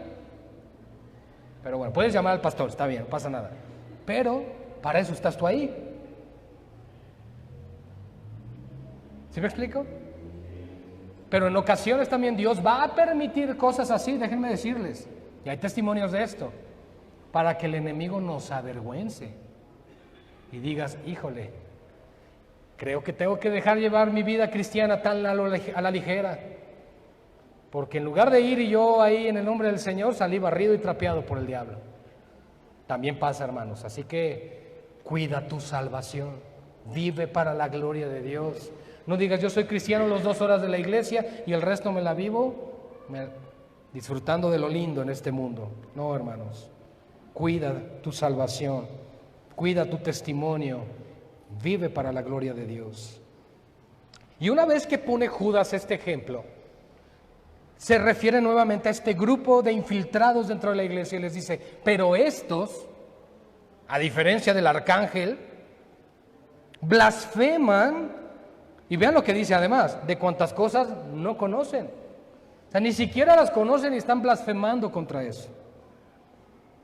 [SPEAKER 1] Pero bueno, puedes llamar al pastor, está bien, no pasa nada. Pero para eso estás tú ahí. ¿Sí me explico? Pero en ocasiones también Dios va a permitir cosas así, déjenme decirles. Y hay testimonios de esto. Para que el enemigo nos avergüence. Y digas, híjole, creo que tengo que dejar llevar mi vida cristiana tan a la ligera. Porque en lugar de ir y yo ahí en el nombre del Señor, salí barrido y trapeado por el diablo. También pasa, hermanos. Así que cuida tu salvación. Vive para la gloria de Dios. No digas, yo soy cristiano las 2 horas de la iglesia y el resto me la vivo disfrutando de lo lindo en este mundo. No, hermanos. Cuida tu salvación. Cuida tu testimonio. Vive para la gloria de Dios. Y una vez que pone Judas este ejemplo, se refiere nuevamente a este grupo de infiltrados dentro de la iglesia y les dice, pero estos, a diferencia del arcángel, blasfeman, y vean lo que dice además, de cuantas cosas no conocen. O sea, ni siquiera las conocen y están blasfemando contra eso.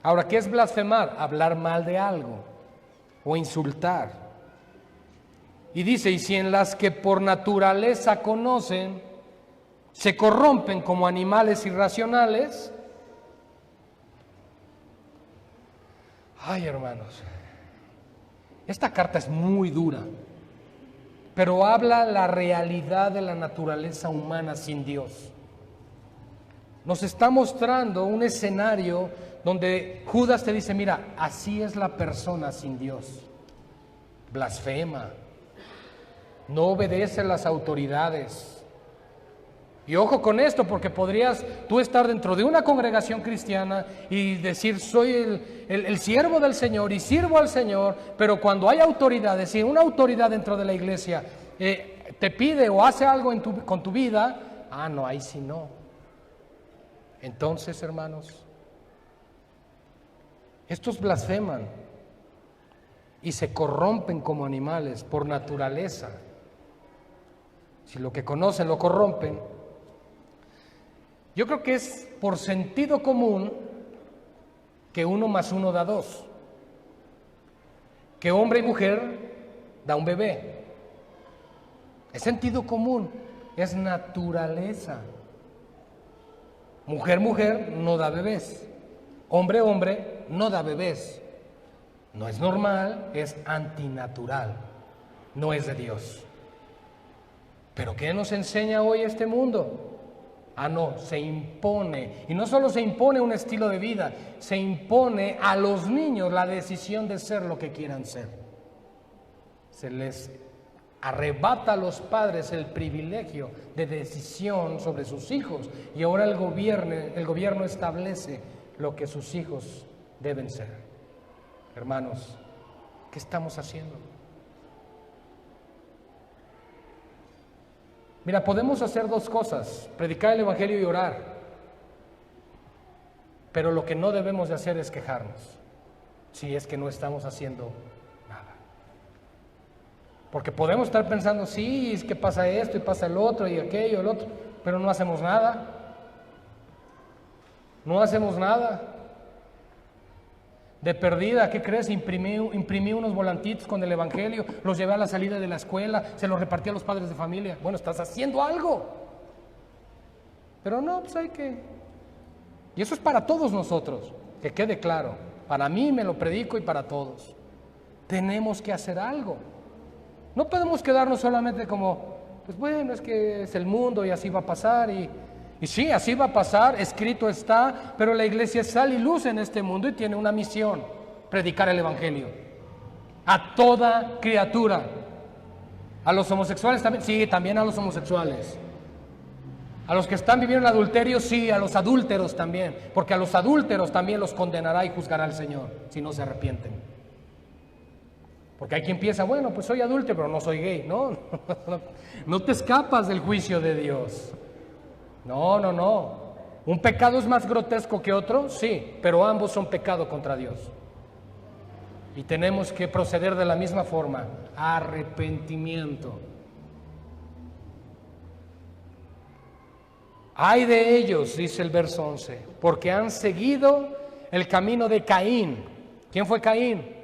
[SPEAKER 1] Ahora, ¿qué es blasfemar? Hablar mal de algo o insultar. Y dice, y si en las que por naturaleza conocen, se corrompen como animales irracionales. Ay, hermanos, esta carta es muy dura, pero habla la realidad de la naturaleza humana sin Dios. Nos está mostrando un escenario donde Judas te dice, mira, así es la persona sin Dios. Blasfema, no obedece a las autoridades, Y ojo con esto, porque podrías tú estar dentro de una congregación cristiana y decir, soy el siervo del Señor y sirvo al Señor, pero cuando hay autoridades, si una autoridad dentro de la iglesia te pide o hace algo con tu vida, no, ahí sí no. Entonces, hermanos, estos blasfeman y se corrompen como animales por naturaleza. Si lo que conocen lo corrompen, yo creo que es por sentido común que 1 más 1 da 2, que hombre y mujer da un bebé. Es sentido común, es naturaleza. Mujer, mujer no da bebés. Hombre, hombre no da bebés. No es normal, es antinatural, no es de Dios. ¿Pero qué nos enseña hoy este mundo? No, se impone, y no solo se impone un estilo de vida, se impone a los niños la decisión de ser lo que quieran ser. Se les arrebata a los padres el privilegio de decisión sobre sus hijos, y ahora el gobierno establece lo que sus hijos deben ser. Hermanos, ¿qué estamos haciendo? Mira, podemos hacer 2 cosas: predicar el evangelio y orar. Pero lo que no debemos de hacer es quejarnos, si es que no estamos haciendo nada. Porque podemos estar pensando, sí, es que pasa esto y pasa el otro y aquello, el otro, pero no hacemos nada. No hacemos nada. De perdida, ¿qué crees? Imprimí unos volantitos con el evangelio, los llevé a la salida de la escuela, se los repartí a los padres de familia. Bueno, estás haciendo algo. Pero no, pues hay que... Y eso es para todos nosotros, que quede claro. Para mí me lo predico y para todos. Tenemos que hacer algo. No podemos quedarnos solamente como, pues bueno, es que es el mundo y así va a pasar y sí, así va a pasar, escrito está, pero la iglesia es sal y luz en este mundo y tiene una misión: predicar el evangelio a toda criatura. A los homosexuales también, sí, también a los homosexuales. A los que están viviendo en adulterio, sí, a los adúlteros también, porque a los adúlteros también los condenará y juzgará el Señor si no se arrepienten. Porque hay quien piensa, bueno, pues soy adúltero, pero no soy gay. No, no te escapas del juicio de Dios. No. ¿Un pecado es más grotesco que otro? Sí, pero ambos son pecado contra Dios. Y tenemos que proceder de la misma forma: arrepentimiento. Ay de ellos, dice el verso 11, porque han seguido el camino de Caín. ¿Quién fue Caín?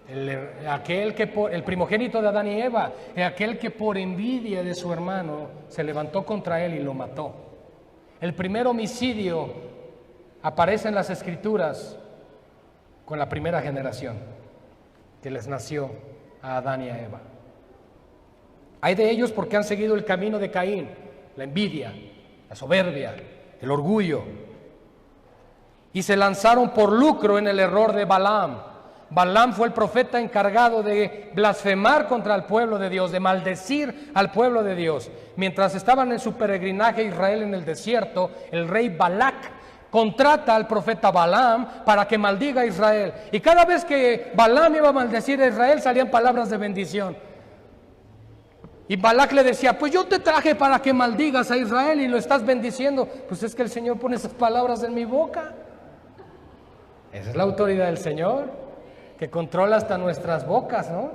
[SPEAKER 1] El primogénito de Adán y Eva, aquel que por envidia de su hermano se levantó contra él y lo mató. El primer homicidio aparece en las Escrituras con la primera generación que les nació a Adán y a Eva. Hay de ellos porque han seguido el camino de Caín, la envidia, la soberbia, el orgullo, y se lanzaron por lucro en el error de Balaam. Balaam fue el profeta encargado de blasfemar contra el pueblo de Dios, de maldecir al pueblo de Dios. Mientras estaban en su peregrinaje a Israel en el desierto, el rey Balac contrata al profeta Balaam para que maldiga a Israel. Y cada vez que Balaam iba a maldecir a Israel, salían palabras de bendición. Y Balac le decía, pues yo te traje para que maldigas a Israel y lo estás bendiciendo. Pues es que el Señor pone esas palabras en mi boca. Esa es la autoridad del Señor, que controla hasta nuestras bocas, ¿no?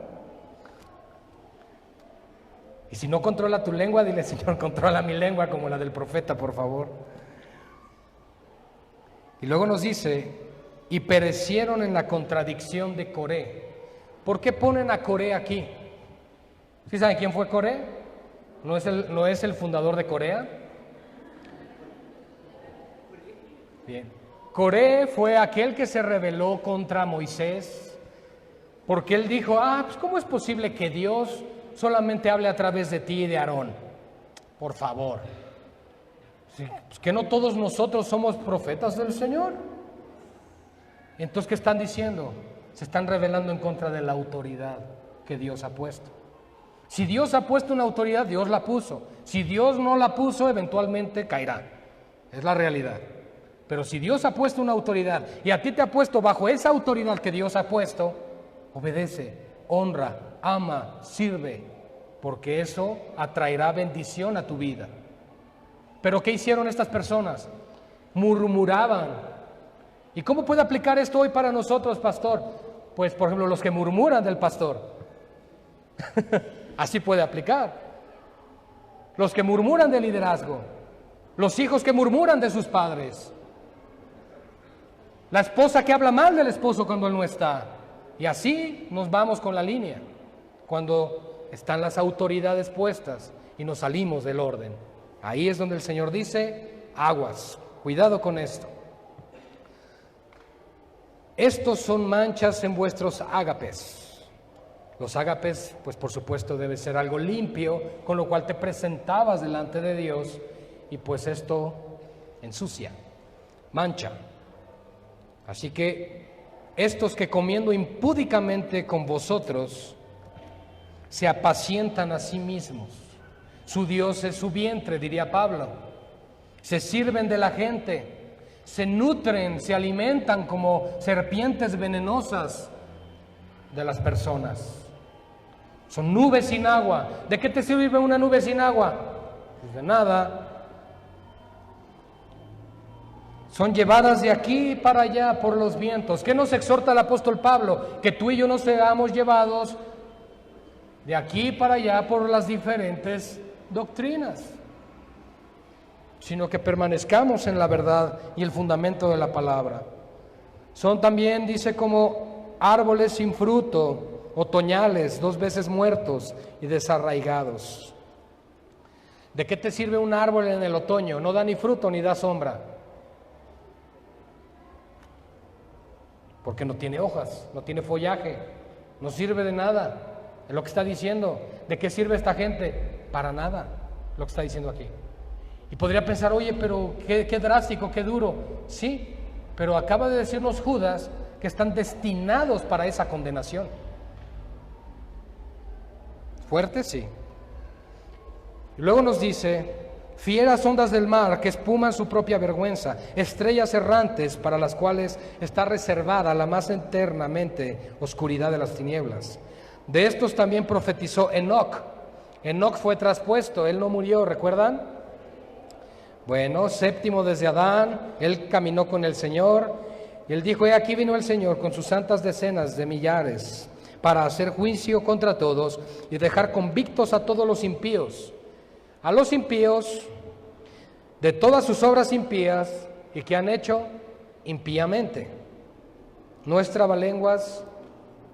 [SPEAKER 1] Y si no controla tu lengua, dile, Señor, controla mi lengua como la del profeta, por favor. Y luego nos dice, y perecieron en la contradicción de Coré. ¿Por qué ponen a Coré aquí? ¿Sí saben quién fue Coré? ¿No es el fundador de Corea? Bien. Coré fue aquel que se rebeló contra Moisés, porque él dijo, pues ¿cómo es posible que Dios solamente hable a través de ti y de Aarón? Por favor. Sí, pues que no todos nosotros somos profetas del Señor. Entonces, ¿qué están diciendo? Se están rebelando en contra de la autoridad que Dios ha puesto. Si Dios ha puesto una autoridad, Dios la puso. Si Dios no la puso, eventualmente caerá. Es la realidad. Pero si Dios ha puesto una autoridad y a ti te ha puesto bajo esa autoridad que Dios ha puesto, obedece, honra, ama, sirve, porque eso atraerá bendición a tu vida. Pero ¿qué hicieron estas personas? Murmuraban. ¿Y cómo puede aplicar esto hoy para nosotros, pastor? Pues, por ejemplo, los que murmuran del pastor. Así puede aplicar. Los que murmuran del liderazgo. Los hijos que murmuran de sus padres. La esposa que habla mal del esposo cuando él no está. Y así nos vamos con la línea. Cuando están las autoridades puestas y nos salimos del orden. Ahí es donde el Señor dice, aguas, cuidado con esto. Estos son manchas en vuestros ágapes. Los ágapes, pues por supuesto debe ser algo limpio, con lo cual te presentabas delante de Dios y pues esto ensucia, mancha. Así que estos que comiendo impúdicamente con vosotros se apacientan a sí mismos. Su Dios es su vientre, diría Pablo. Se sirven de la gente, se nutren, se alimentan como serpientes venenosas de las personas. Son nubes sin agua. ¿De qué te sirve una nube sin agua? Pues de nada. Son llevadas de aquí para allá por los vientos. ¿Qué nos exhorta el apóstol Pablo? Que tú y yo no seamos llevados de aquí para allá por las diferentes doctrinas, sino que permanezcamos en la verdad y el fundamento de la palabra. Son también, dice, como árboles sin fruto, otoñales, 2 veces muertos y desarraigados. ¿De qué te sirve un árbol en el otoño? No da ni fruto ni da sombra, porque no tiene hojas, no tiene follaje, no sirve de nada. Es lo que está diciendo. ¿De qué sirve esta gente? Para nada, lo que está diciendo aquí. Y podría pensar, oye, pero qué drástico, qué duro. Sí, pero acaba de decirnos Judas que están destinados para esa condenación. Fuerte, sí. Y luego nos dice, fieras ondas del mar que espuman su propia vergüenza, estrellas errantes para las cuales está reservada la más eternamente oscuridad de las tinieblas. De estos también profetizó Enoc. Enoc fue traspuesto, él no murió, ¿recuerdan? Bueno, séptimo desde Adán, él caminó con el Señor, y él dijo, he aquí vino el Señor con sus santas decenas de millares, para hacer juicio contra todos y dejar convictos a todos los impíos. A los impíos, de todas sus obras impías, y que han hecho impíamente. Nuestra trabalenguas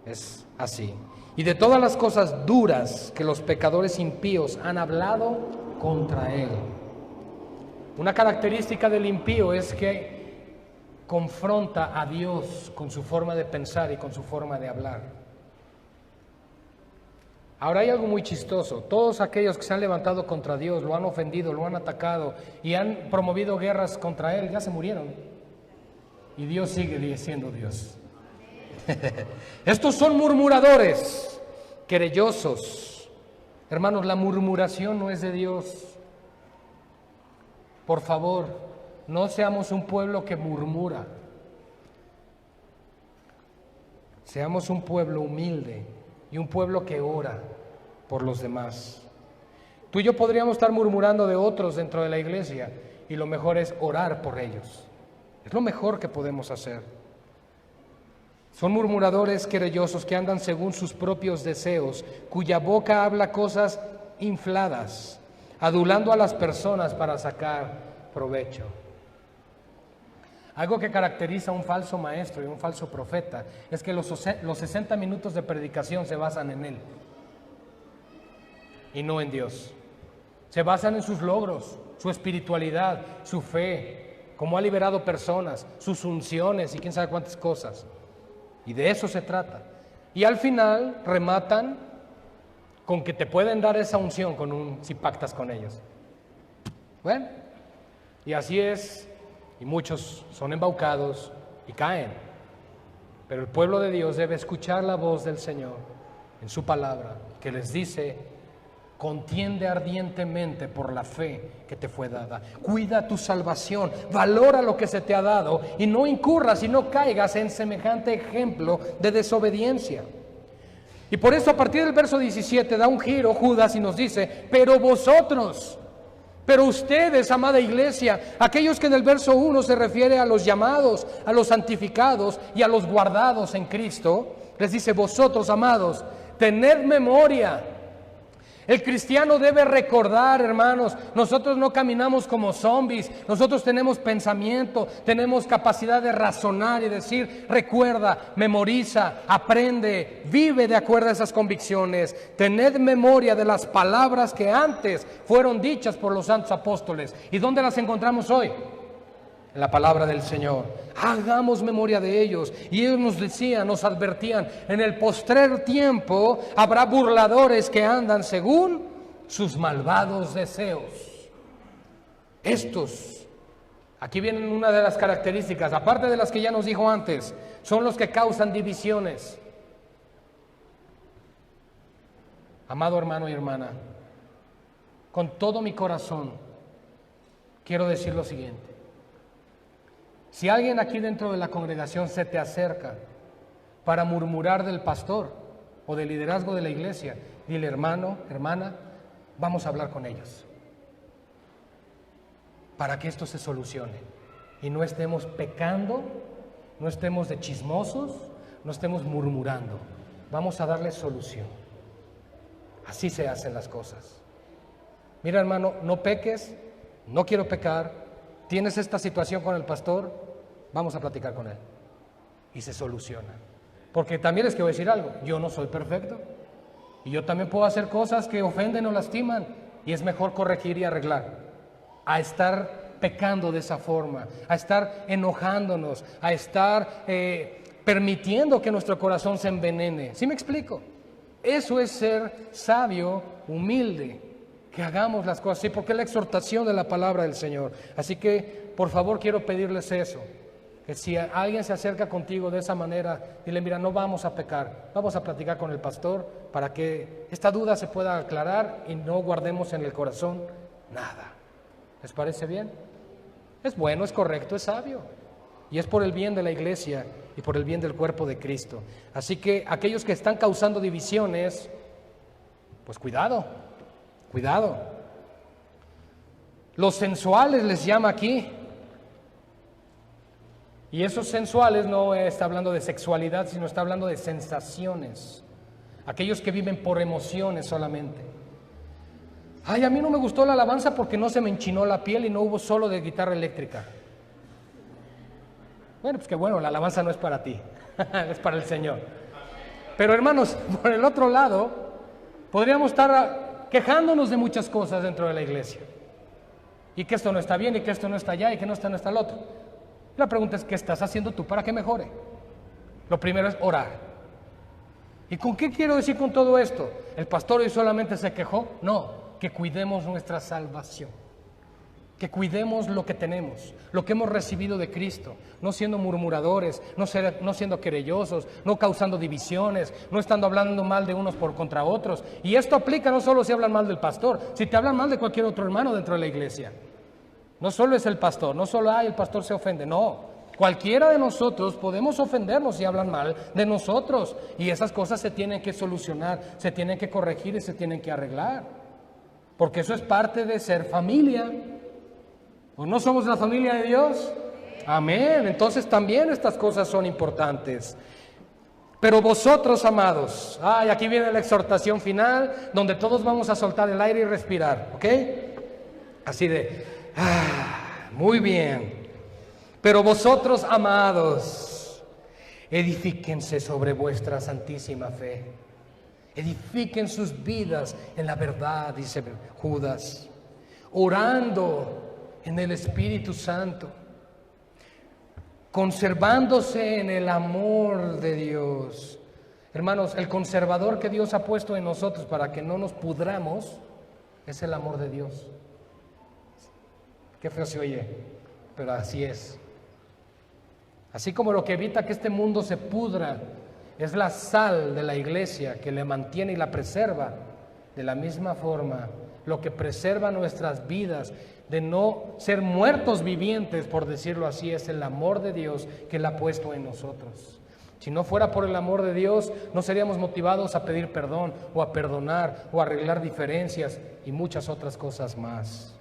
[SPEAKER 1] es así. Y de todas las cosas duras que los pecadores impíos han hablado contra él. Una característica del impío es que confronta a Dios con su forma de pensar y con su forma de hablar. Ahora hay algo muy chistoso. Todos aquellos que se han levantado contra Dios, lo han ofendido, lo han atacado y han promovido guerras contra él, ya se murieron. Y Dios sigue siendo Dios. Estos son murmuradores, querellosos. Hermanos, la murmuración no es de Dios. Por favor, no seamos un pueblo que murmura. Seamos un pueblo humilde y un pueblo que ora por los demás. Tú y yo podríamos estar murmurando de otros dentro de la iglesia y lo mejor es orar por ellos. Es lo mejor que podemos hacer. Son murmuradores querellosos que andan según sus propios deseos, cuya boca habla cosas infladas, adulando a las personas para sacar provecho. Algo que caracteriza a un falso maestro y un falso profeta es que los 60 minutos de predicación se basan en él y no en Dios. Se basan en sus logros, su espiritualidad, su fe, cómo ha liberado personas, sus unciones y quién sabe cuántas cosas. Y de eso se trata. Y al final rematan con que te pueden dar esa unción si pactas con ellos. Bueno, y así es, y muchos son embaucados y caen. Pero el pueblo de Dios debe escuchar la voz del Señor en su palabra, que les dice, contiende ardientemente por la fe que te fue dada. Cuida tu salvación, valora lo que se te ha dado y no incurras y no caigas en semejante ejemplo de desobediencia. Y por eso a partir del verso 17 da un giro Judas y nos dice, pero vosotros, pero ustedes, amada iglesia, aquellos que en el verso 1 se refiere a los llamados, a los santificados y a los guardados en Cristo, les dice, vosotros, amados, tened memoria. El cristiano debe recordar, hermanos, nosotros no caminamos como zombies, nosotros tenemos pensamiento, tenemos capacidad de razonar y decir, recuerda, memoriza, aprende, vive de acuerdo a esas convicciones. Tened memoria de las palabras que antes fueron dichas por los santos apóstoles. ¿Y dónde las encontramos hoy? En la palabra del Señor. Hagamos memoria de ellos. Y ellos nos decían, nos advertían, en el postrer tiempo habrá burladores que andan según sus malvados deseos. Estos, aquí vienen una de las características, aparte de las que ya nos dijo antes, son los que causan divisiones. Amado hermano y hermana, con todo mi corazón quiero decir lo siguiente. Si alguien aquí dentro de la congregación se te acerca para murmurar del pastor o del liderazgo de la iglesia, dile, hermano, hermana, vamos a hablar con ellos para que esto se solucione y no estemos pecando, no estemos de chismosos, no estemos murmurando. Vamos a darle solución. Así se hacen las cosas. Mira, hermano, no peques, no quiero pecar. ¿Tienes esta situación con el pastor? Vamos a platicar con él. Y se soluciona. Porque también les quiero decir algo, yo no soy perfecto. Y yo también puedo hacer cosas que ofenden o lastiman. Y es mejor corregir y arreglar. A estar pecando de esa forma, a estar enojándonos, a estar permitiendo que nuestro corazón se envenene. ¿Sí me explico? Eso es ser sabio, humilde. Que hagamos las cosas así, porque es la exhortación de la palabra del Señor. Así que, por favor, quiero pedirles eso, que si alguien se acerca contigo de esa manera, dile, mira, no vamos a pecar, vamos a platicar con el pastor para que esta duda se pueda aclarar y no guardemos en el corazón nada. ¿Les parece bien? Es bueno, es correcto, es sabio, y es por el bien de la iglesia y por el bien del cuerpo de Cristo. Así que aquellos que están causando divisiones, pues cuidado. Cuidado. Los sensuales les llama aquí. Y esos sensuales no está hablando de sexualidad, sino está hablando de sensaciones. Aquellos que viven por emociones solamente. Ay, a mí no me gustó la alabanza porque no se me enchinó la piel y no hubo solo de guitarra eléctrica. Bueno, pues que bueno, la alabanza no es para ti, es para el Señor. Pero hermanos, por el otro lado, podríamos estar quejándonos de muchas cosas dentro de la iglesia. Y que esto no está bien, y que esto no está allá, y que no está el otro. La pregunta es, ¿qué estás haciendo tú para que mejore? Lo primero es orar. ¿Y con qué quiero decir con todo esto? ¿El pastor hoy solamente se quejó? No, que cuidemos nuestra salvación. Que cuidemos lo que tenemos, lo que hemos recibido de Cristo, no siendo murmuradores, no siendo querellosos, no causando divisiones, no estando hablando mal de unos por contra otros. Y esto aplica no solo si hablan mal del pastor, si te hablan mal de cualquier otro hermano dentro de la iglesia. No solo es el pastor, no solo el pastor se ofende, no. Cualquiera de nosotros podemos ofendernos si hablan mal de nosotros. Y esas cosas se tienen que solucionar, se tienen que corregir y se tienen que arreglar. Porque eso es parte de ser familia. ¿O no somos la familia de Dios? Amén. Entonces también estas cosas son importantes. Pero vosotros, amados, aquí viene la exhortación final, donde todos vamos a soltar el aire y respirar, ¿ok? Así de, muy bien. Pero vosotros, amados, edifíquense sobre vuestra santísima fe. Edifiquen sus vidas en la verdad, dice Judas, orando en el Espíritu Santo, conservándose en el amor de Dios. Hermanos, el conservador que Dios ha puesto en nosotros para que no nos pudramos es el amor de Dios. Qué feo se oye, pero así es. Así como lo que evita que este mundo se pudra es la sal de la iglesia que le mantiene y la preserva, De la misma forma, lo que preserva nuestras vidas de no ser muertos vivientes, por decirlo así, es el amor de Dios que Él ha puesto en nosotros. Si no fuera por el amor de Dios, no seríamos motivados a pedir perdón o a perdonar o a arreglar diferencias y muchas otras cosas más.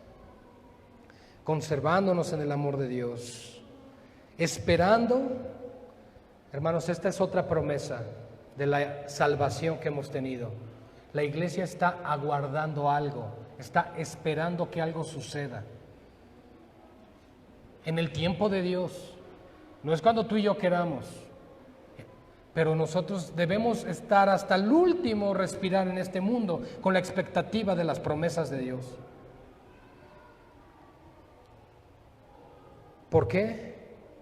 [SPEAKER 1] Conservándonos en el amor de Dios, esperando, hermanos, esta es otra promesa de la salvación que hemos tenido. La iglesia está aguardando algo, está esperando que algo suceda. En el tiempo de Dios, no es cuando tú y yo queramos, pero nosotros debemos estar hasta el último respirar en este mundo con la expectativa de las promesas de Dios. ¿Por qué?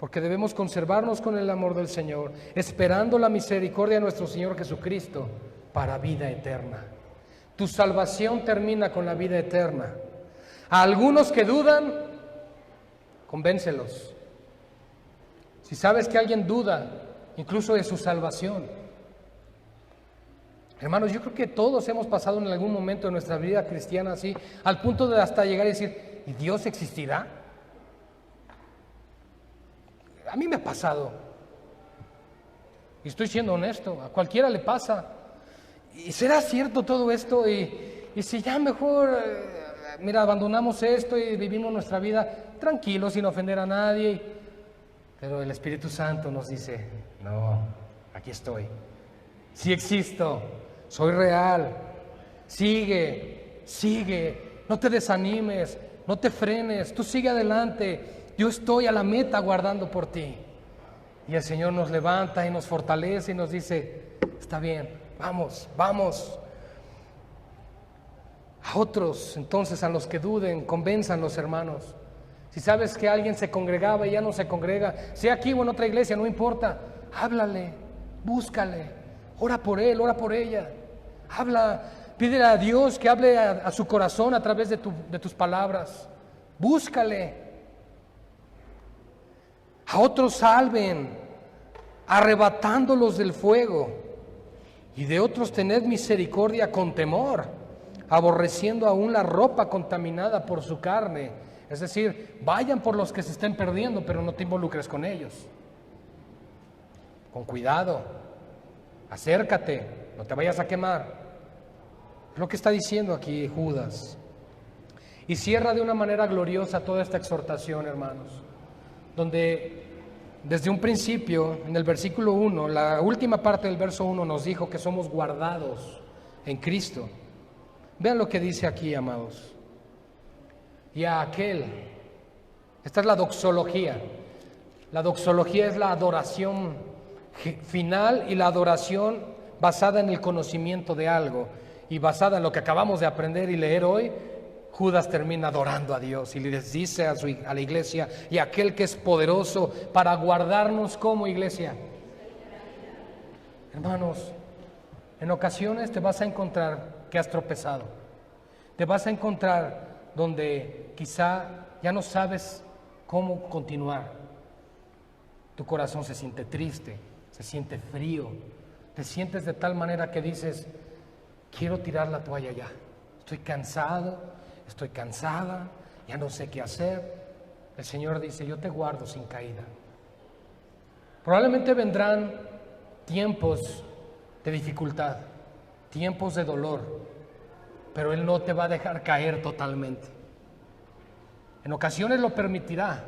[SPEAKER 1] Porque debemos conservarnos con el amor del Señor, esperando la misericordia de nuestro Señor Jesucristo para vida eterna. Tu salvación termina con la vida eterna. A algunos que dudan, convéncelos. Si sabes que alguien duda, incluso de su salvación. Hermanos, yo creo que todos hemos pasado en algún momento de nuestra vida cristiana así, al punto de hasta llegar y decir, ¿y Dios existirá? A mí me ha pasado. Y estoy siendo honesto, a cualquiera le pasa. ¿Y será cierto todo esto? Y si ya mejor, mira, abandonamos esto y vivimos nuestra vida tranquilos, sin ofender a nadie. Pero el Espíritu Santo nos dice, no, aquí estoy. Sí existo, soy real. Sigue, no te desanimes, no te frenes, tú sigue adelante. Yo estoy a la meta aguardando por ti. Y el Señor nos levanta y nos fortalece y nos dice, está bien, vamos. A otros, entonces, a los que duden, convenzan los hermanos. Si sabes que alguien se congregaba y ya no se congrega, sea aquí o en otra iglesia, no importa, háblale, búscale, ora por él, ora por ella. Habla, pídele a Dios que hable a su corazón a través de tus palabras. Búscale. A otros salven, arrebatándolos del fuego. Y de otros tened misericordia con temor, aborreciendo aún la ropa contaminada por su carne. Es decir, vayan por los que se estén perdiendo, pero no te involucres con ellos. Con cuidado, acércate, no te vayas a quemar. Es lo que está diciendo aquí Judas. Y cierra de una manera gloriosa toda esta exhortación, hermanos, donde desde un principio, en el versículo 1, la última parte del verso 1 nos dijo que somos guardados en Cristo. Vean lo que dice aquí, amados. Y a aquel, esta es la doxología. La doxología es la adoración final y la adoración basada en el conocimiento de algo y basada en lo que acabamos de aprender y leer hoy. Judas termina adorando a Dios y les dice a la iglesia, y aquel que es poderoso para guardarnos como iglesia. Hermanos, en ocasiones te vas a encontrar que has tropezado. Te vas a encontrar donde quizá ya no sabes cómo continuar. Tu corazón se siente triste, se siente frío, te sientes de tal manera que dices, quiero tirar la toalla ya, estoy cansado, estoy cansada, ya no sé qué hacer. El Señor dice, yo te guardo sin caída. Probablemente vendrán tiempos de dificultad, tiempos de dolor, pero Él no te va a dejar caer totalmente. En ocasiones lo permitirá,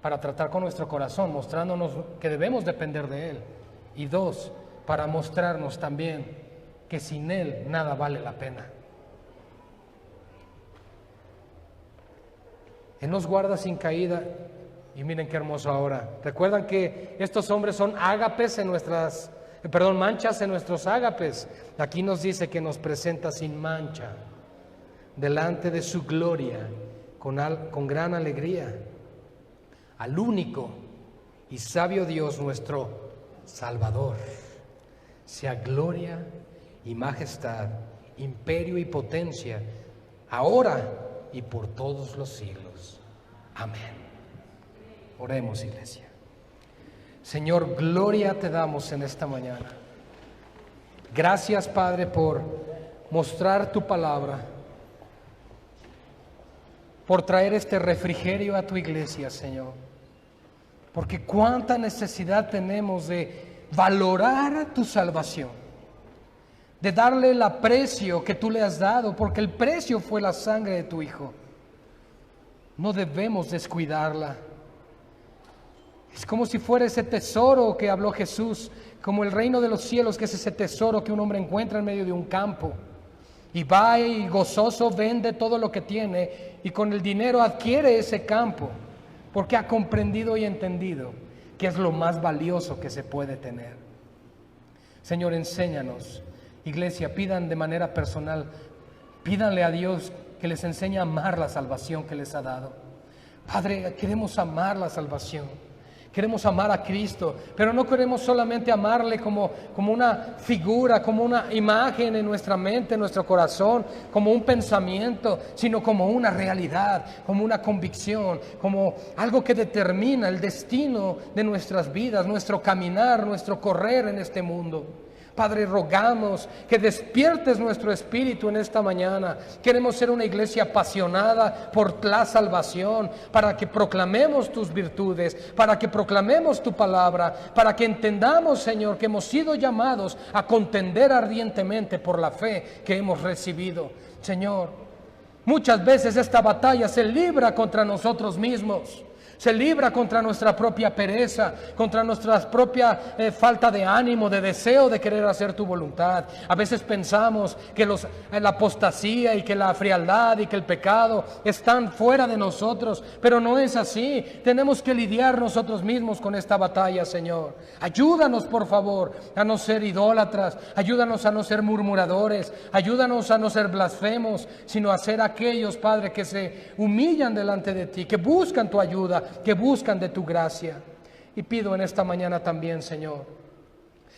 [SPEAKER 1] para tratar con nuestro corazón, mostrándonos que debemos depender de Él, y 2, para mostrarnos también que sin Él nada vale la pena. Él nos guarda sin caída. Y miren qué hermoso ahora. Recuerdan que estos hombres son ágapes en manchas en nuestros ágapes. Aquí nos dice que nos presenta sin mancha delante de su gloria con gran alegría al único y sabio Dios, nuestro Salvador. Sea gloria y majestad, imperio y potencia, ahora y por todos los siglos. Amén. Oremos, iglesia. Señor, gloria te damos en esta mañana. Gracias, Padre, por mostrar tu palabra, por traer este refrigerio a tu iglesia, Señor. Porque cuánta necesidad tenemos de valorar tu salvación, de darle el aprecio que tú le has dado, porque el precio fue la sangre de tu Hijo. No debemos descuidarla. Es como si fuera ese tesoro que habló Jesús, como el reino de los cielos, que es ese tesoro que un hombre encuentra en medio de un campo. Y va y gozoso vende todo lo que tiene y con el dinero adquiere ese campo, porque ha comprendido y entendido que es lo más valioso que se puede tener. Señor, enséñanos. Iglesia, pidan de manera personal, pídanle a Dios que les enseñe a amar la salvación que les ha dado. Padre, queremos amar la salvación. Queremos amar a Cristo, pero no queremos solamente amarle como una figura, como una imagen en nuestra mente, en nuestro corazón, como un pensamiento, sino como una realidad, como una convicción, como algo que determina el destino de nuestras vidas, nuestro caminar, nuestro correr en este mundo. Padre, rogamos que despiertes nuestro espíritu en esta mañana. Queremos ser una iglesia apasionada por la salvación, para que proclamemos tus virtudes, para que proclamemos tu palabra, para que entendamos, Señor, que hemos sido llamados a contender ardientemente por la fe que hemos recibido. Señor, muchas veces esta batalla se libra contra nosotros mismos. Se libra contra nuestra propia pereza, contra nuestra propia falta de ánimo, de deseo de querer hacer tu voluntad. A veces pensamos que la apostasía y que la frialdad y que el pecado están fuera de nosotros, pero no es así. Tenemos que lidiar nosotros mismos con esta batalla, Señor. Ayúdanos, por favor, a no ser idólatras, ayúdanos a no ser murmuradores, ayúdanos a no ser blasfemos, sino a ser aquellos, Padre, que se humillan delante de ti, que buscan tu ayuda, que buscan de tu gracia. Y pido en esta mañana también, Señor,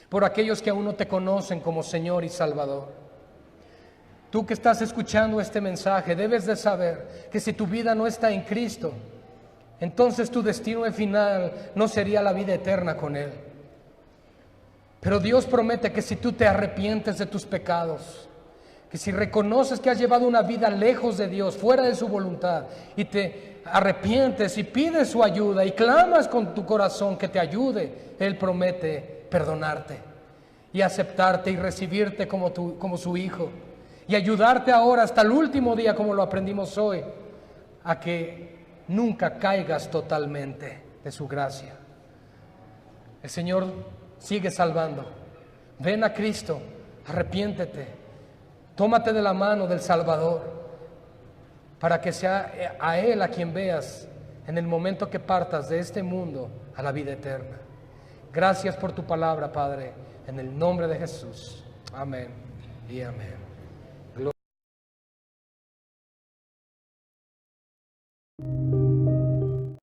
[SPEAKER 1] por aquellos que aún no te conocen como Señor y Salvador. Tú que estás escuchando este mensaje, debes de saber que si tu vida no está en Cristo, entonces tu destino final no sería la vida eterna con Él. Pero Dios promete que si tú te arrepientes de tus pecados, que si reconoces que has llevado una vida lejos de Dios, fuera de su voluntad, y te arrepientes y pides su ayuda y clamas con tu corazón que te ayude, Él promete perdonarte y aceptarte y recibirte como su hijo, y ayudarte ahora hasta el último día, como lo aprendimos hoy, a que nunca caigas totalmente de su gracia. El Señor sigue salvando. Ven a Cristo, arrepiéntete, tómate de la mano del Salvador, para que sea a Él a quien veas en el momento que partas de este mundo a la vida eterna. Gracias por tu palabra, Padre, en el nombre de Jesús. Amén y amén.